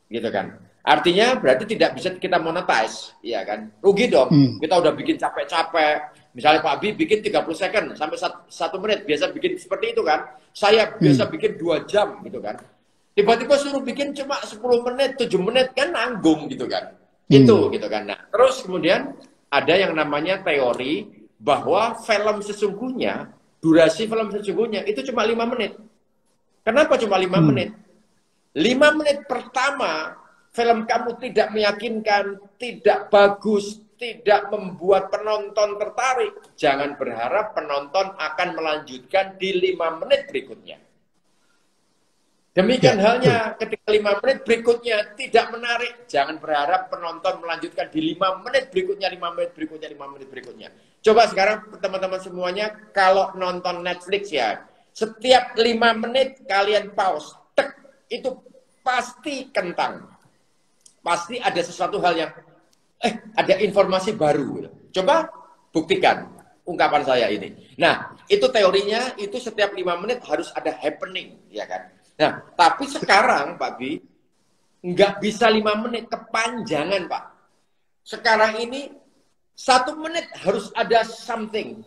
gitu kan? Artinya berarti tidak bisa kita monetize, ya kan? Rugi dong. Kita udah bikin capek-capek. Misalnya Pak Abi bikin 30 second sampai 1 menit. Biasa bikin seperti itu kan. Saya biasa bikin 2 jam gitu kan. Tiba-tiba suruh bikin cuma 10 menit, 7 menit kan nanggung gitu kan. Itu gitu kan. Nah, terus kemudian ada yang namanya teori bahwa film sesungguhnya, durasi film sesungguhnya itu cuma 5 menit. Kenapa cuma 5 menit? 5 menit pertama film kamu tidak meyakinkan, tidak bagus, tidak membuat penonton tertarik, jangan berharap penonton akan melanjutkan di 5 menit berikutnya. Demikian halnya ketika 5 menit berikutnya tidak menarik, jangan berharap penonton melanjutkan di 5 menit berikutnya, 5 menit berikutnya, 5 menit berikutnya. Coba sekarang teman-teman semuanya, kalau nonton Netflix ya, setiap 5 menit kalian pause, tek, itu pasti kentang. Pasti ada sesuatu hal yang, ada informasi baru. Coba buktikan ungkapan saya ini. Nah, itu teorinya, itu setiap 5 menit harus ada happening, ya kan? Nah, tapi sekarang, Pak Bi, nggak bisa 5 menit, kepanjangan, Pak. Sekarang ini, 1 menit harus ada something.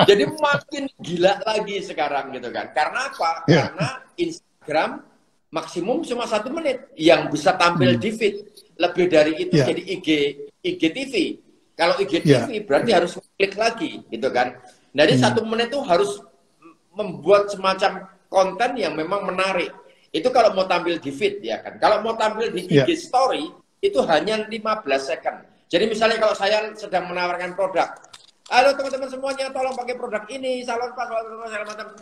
Jadi makin gila lagi sekarang, gitu kan. Karena apa? Karena Instagram maksimum cuma 1 menit yang bisa tampil di feed. Lebih dari itu jadi IGTV. Kalau IGTV berarti harus klik lagi, gitu kan. Jadi 1 menit itu harus membuat semacam konten yang memang menarik. Itu kalau mau tampil di feed, ya kan. Kalau mau tampil di IG story itu hanya 15 second. Jadi misalnya kalau saya sedang menawarkan produk, halo teman-teman semuanya, tolong pakai produk ini, salon pas,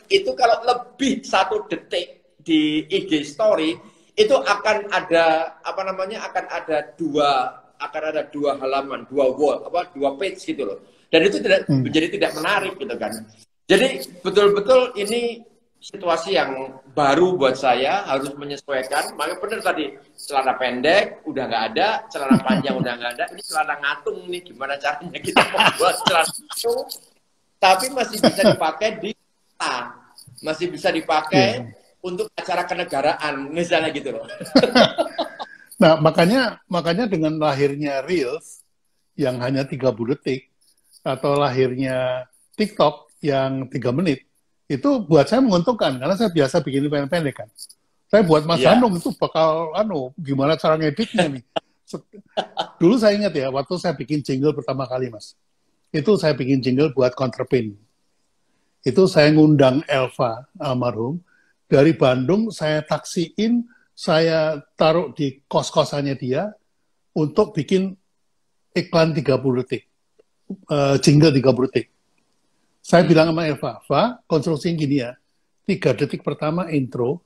itu kalau lebih 1 detik di IG story itu akan ada akan ada 2 halaman, 2 wall, 2 page gitu loh. Dan itu tidak menjadi tidak menarik gitu kan. Jadi betul-betul ini situasi yang baru buat saya, harus menyesuaikan. Makanya benar tadi, celana pendek udah nggak ada, celana panjang udah nggak ada, ini celana ngatung nih, gimana caranya kita membuat celana ngatung tapi masih bisa dipakai di masih bisa dipakai untuk acara kenegaraan, misalnya gitu loh. Nah, makanya dengan lahirnya Reels yang hanya 30 detik, atau lahirnya TikTok yang 3 menit, itu buat saya menguntungkan, karena saya biasa bikin pendek kan. Saya buat Mas Hanung itu bakal, gimana cara ngeditnya nih. Dulu saya ingat ya, waktu saya bikin jingle pertama kali, Mas. Itu saya bikin jingle buat Contrapin. Itu saya ngundang Elva, almarhum, dari Bandung, saya taksiin, saya taruh di kos-kosannya dia untuk bikin iklan 30 detik, jingle 30 detik. Saya bilang sama Eva, konstruksinya gini ya, 3 detik pertama intro,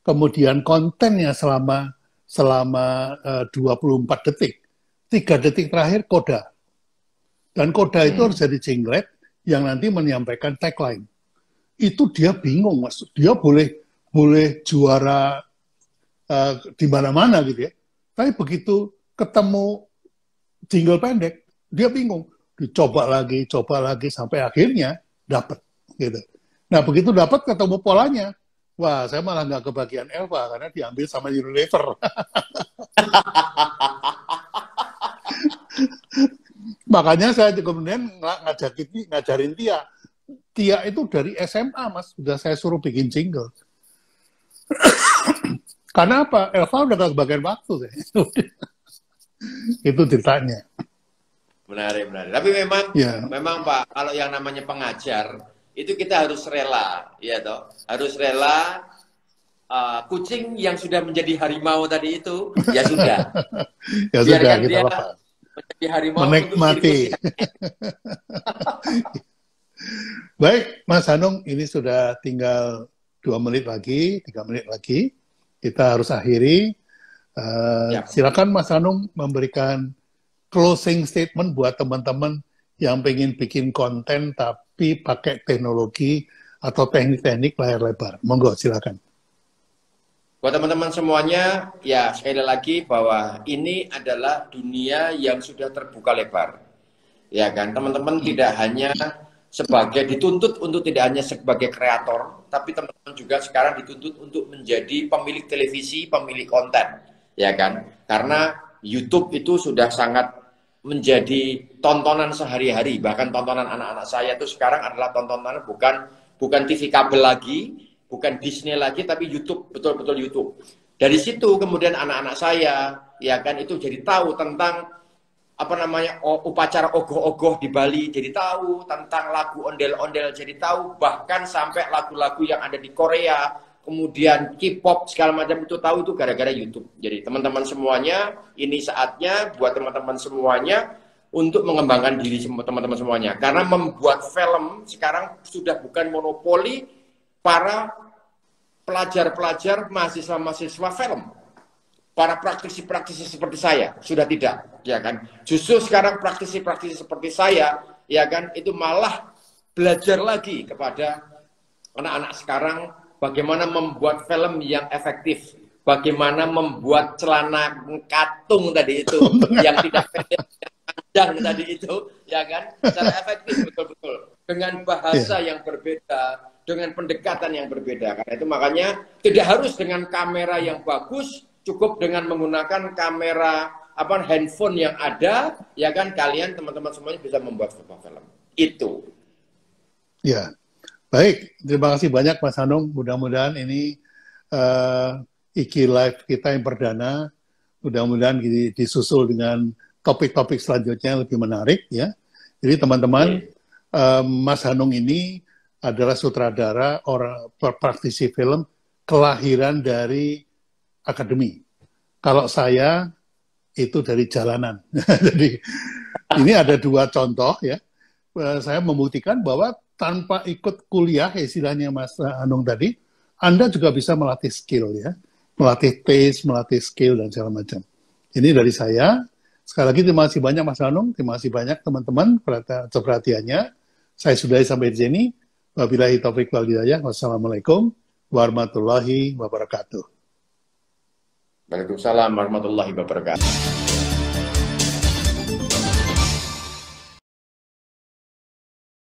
kemudian kontennya selama 24 detik, 3 detik terakhir koda. Dan koda itu harus jadi jinglet yang nanti menyampaikan tagline. Itu dia bingung, Mas. Dia boleh juara di mana-mana gitu ya. Tapi begitu ketemu jingle pendek, dia bingung. Dicoba lagi sampai akhirnya dapat gitu. Nah, begitu dapat ketemu polanya. Wah, saya malah nggak kebagian Elva karena diambil sama Unilever. Makanya saya kemudian ngajarin Tia. Tia itu dari SMA, Mas. Sudah saya suruh bikin jingle. Karena apa? Elva udah gak kebagian waktu. Itu ceritanya. Menarik. Tapi memang Pak, kalau yang namanya pengajar, itu kita harus rela, ya toh. Harus rela, kucing yang sudah menjadi harimau tadi itu, ya sudah. Ya sudah, kita apa? Menjadi harimau menikmati. Baik, Mas Hanung, ini sudah tinggal 2 menit lagi, 3 menit lagi. Kita harus akhiri. Silakan Mas Hanung memberikan closing statement buat teman-teman yang pengen bikin konten tapi pakai teknologi atau teknik-teknik layar lebar. Monggo, silakan. Buat teman-teman semuanya, ya sekali lagi bahwa ini adalah dunia yang sudah terbuka lebar. Ya kan, teman-teman tidak hanya dituntut untuk tidak hanya sebagai kreator, tapi teman-teman juga sekarang dituntut untuk menjadi pemilik televisi, pemilik konten. Ya kan, karena YouTube itu sudah sangat menjadi tontonan sehari-hari. Bahkan tontonan anak-anak saya itu sekarang adalah tontonan bukan TV kabel lagi, bukan Disney lagi, tapi YouTube, betul-betul YouTube. Dari situ kemudian anak-anak saya, ya kan, itu jadi tahu tentang upacara ogoh-ogoh di Bali, jadi tahu tentang lagu ondel-ondel, jadi tahu bahkan sampai lagu-lagu yang ada di Korea, kemudian K-pop segala macam itu tahu itu gara-gara YouTube. Jadi teman-teman semuanya, ini saatnya buat teman-teman semuanya untuk mengembangkan diri teman-teman semuanya. Karena membuat film sekarang sudah bukan monopoli para pelajar-pelajar, mahasiswa-mahasiswa film. Para praktisi-praktisi seperti saya sudah tidak, ya kan? Justru sekarang praktisi-praktisi seperti saya, ya kan, itu malah belajar lagi kepada anak-anak sekarang bagaimana membuat film yang efektif, bagaimana membuat celana katung tadi itu yang tidak pendek, panjang tadi itu, ya kan, secara efektif betul-betul dengan bahasa yang berbeda, dengan pendekatan yang berbeda. Karena itu makanya tidak harus dengan kamera yang bagus, cukup dengan menggunakan kamera handphone yang ada, ya kan, kalian teman-teman semuanya bisa membuat sebuah film. Itu. Ya, baik. Terima kasih banyak Mas Hanung. Mudah-mudahan ini IKI Live kita yang perdana, mudah-mudahan disusul dengan topik-topik selanjutnya yang lebih menarik, ya. Jadi teman-teman, Mas Hanung ini adalah sutradara, orang praktisi film, kelahiran dari akademi. Kalau saya itu dari jalanan. Jadi ini ada dua contoh, ya. Saya membuktikan bahwa tanpa ikut kuliah, istilahnya Mas Hanung tadi, Anda juga bisa melatih skill, ya, melatih taste, melatih skill dan segala macam. Ini dari saya. Sekali lagi terima kasih banyak Mas Hanung, terima kasih banyak teman-teman perhatiannya. Saya sudahi sampai di sini. Wabillahi taufiq wal hidayah. Wassalamualaikum warahmatullahi wabarakatuh. Waalaikumsalam warahmatullahi wabarakatuh.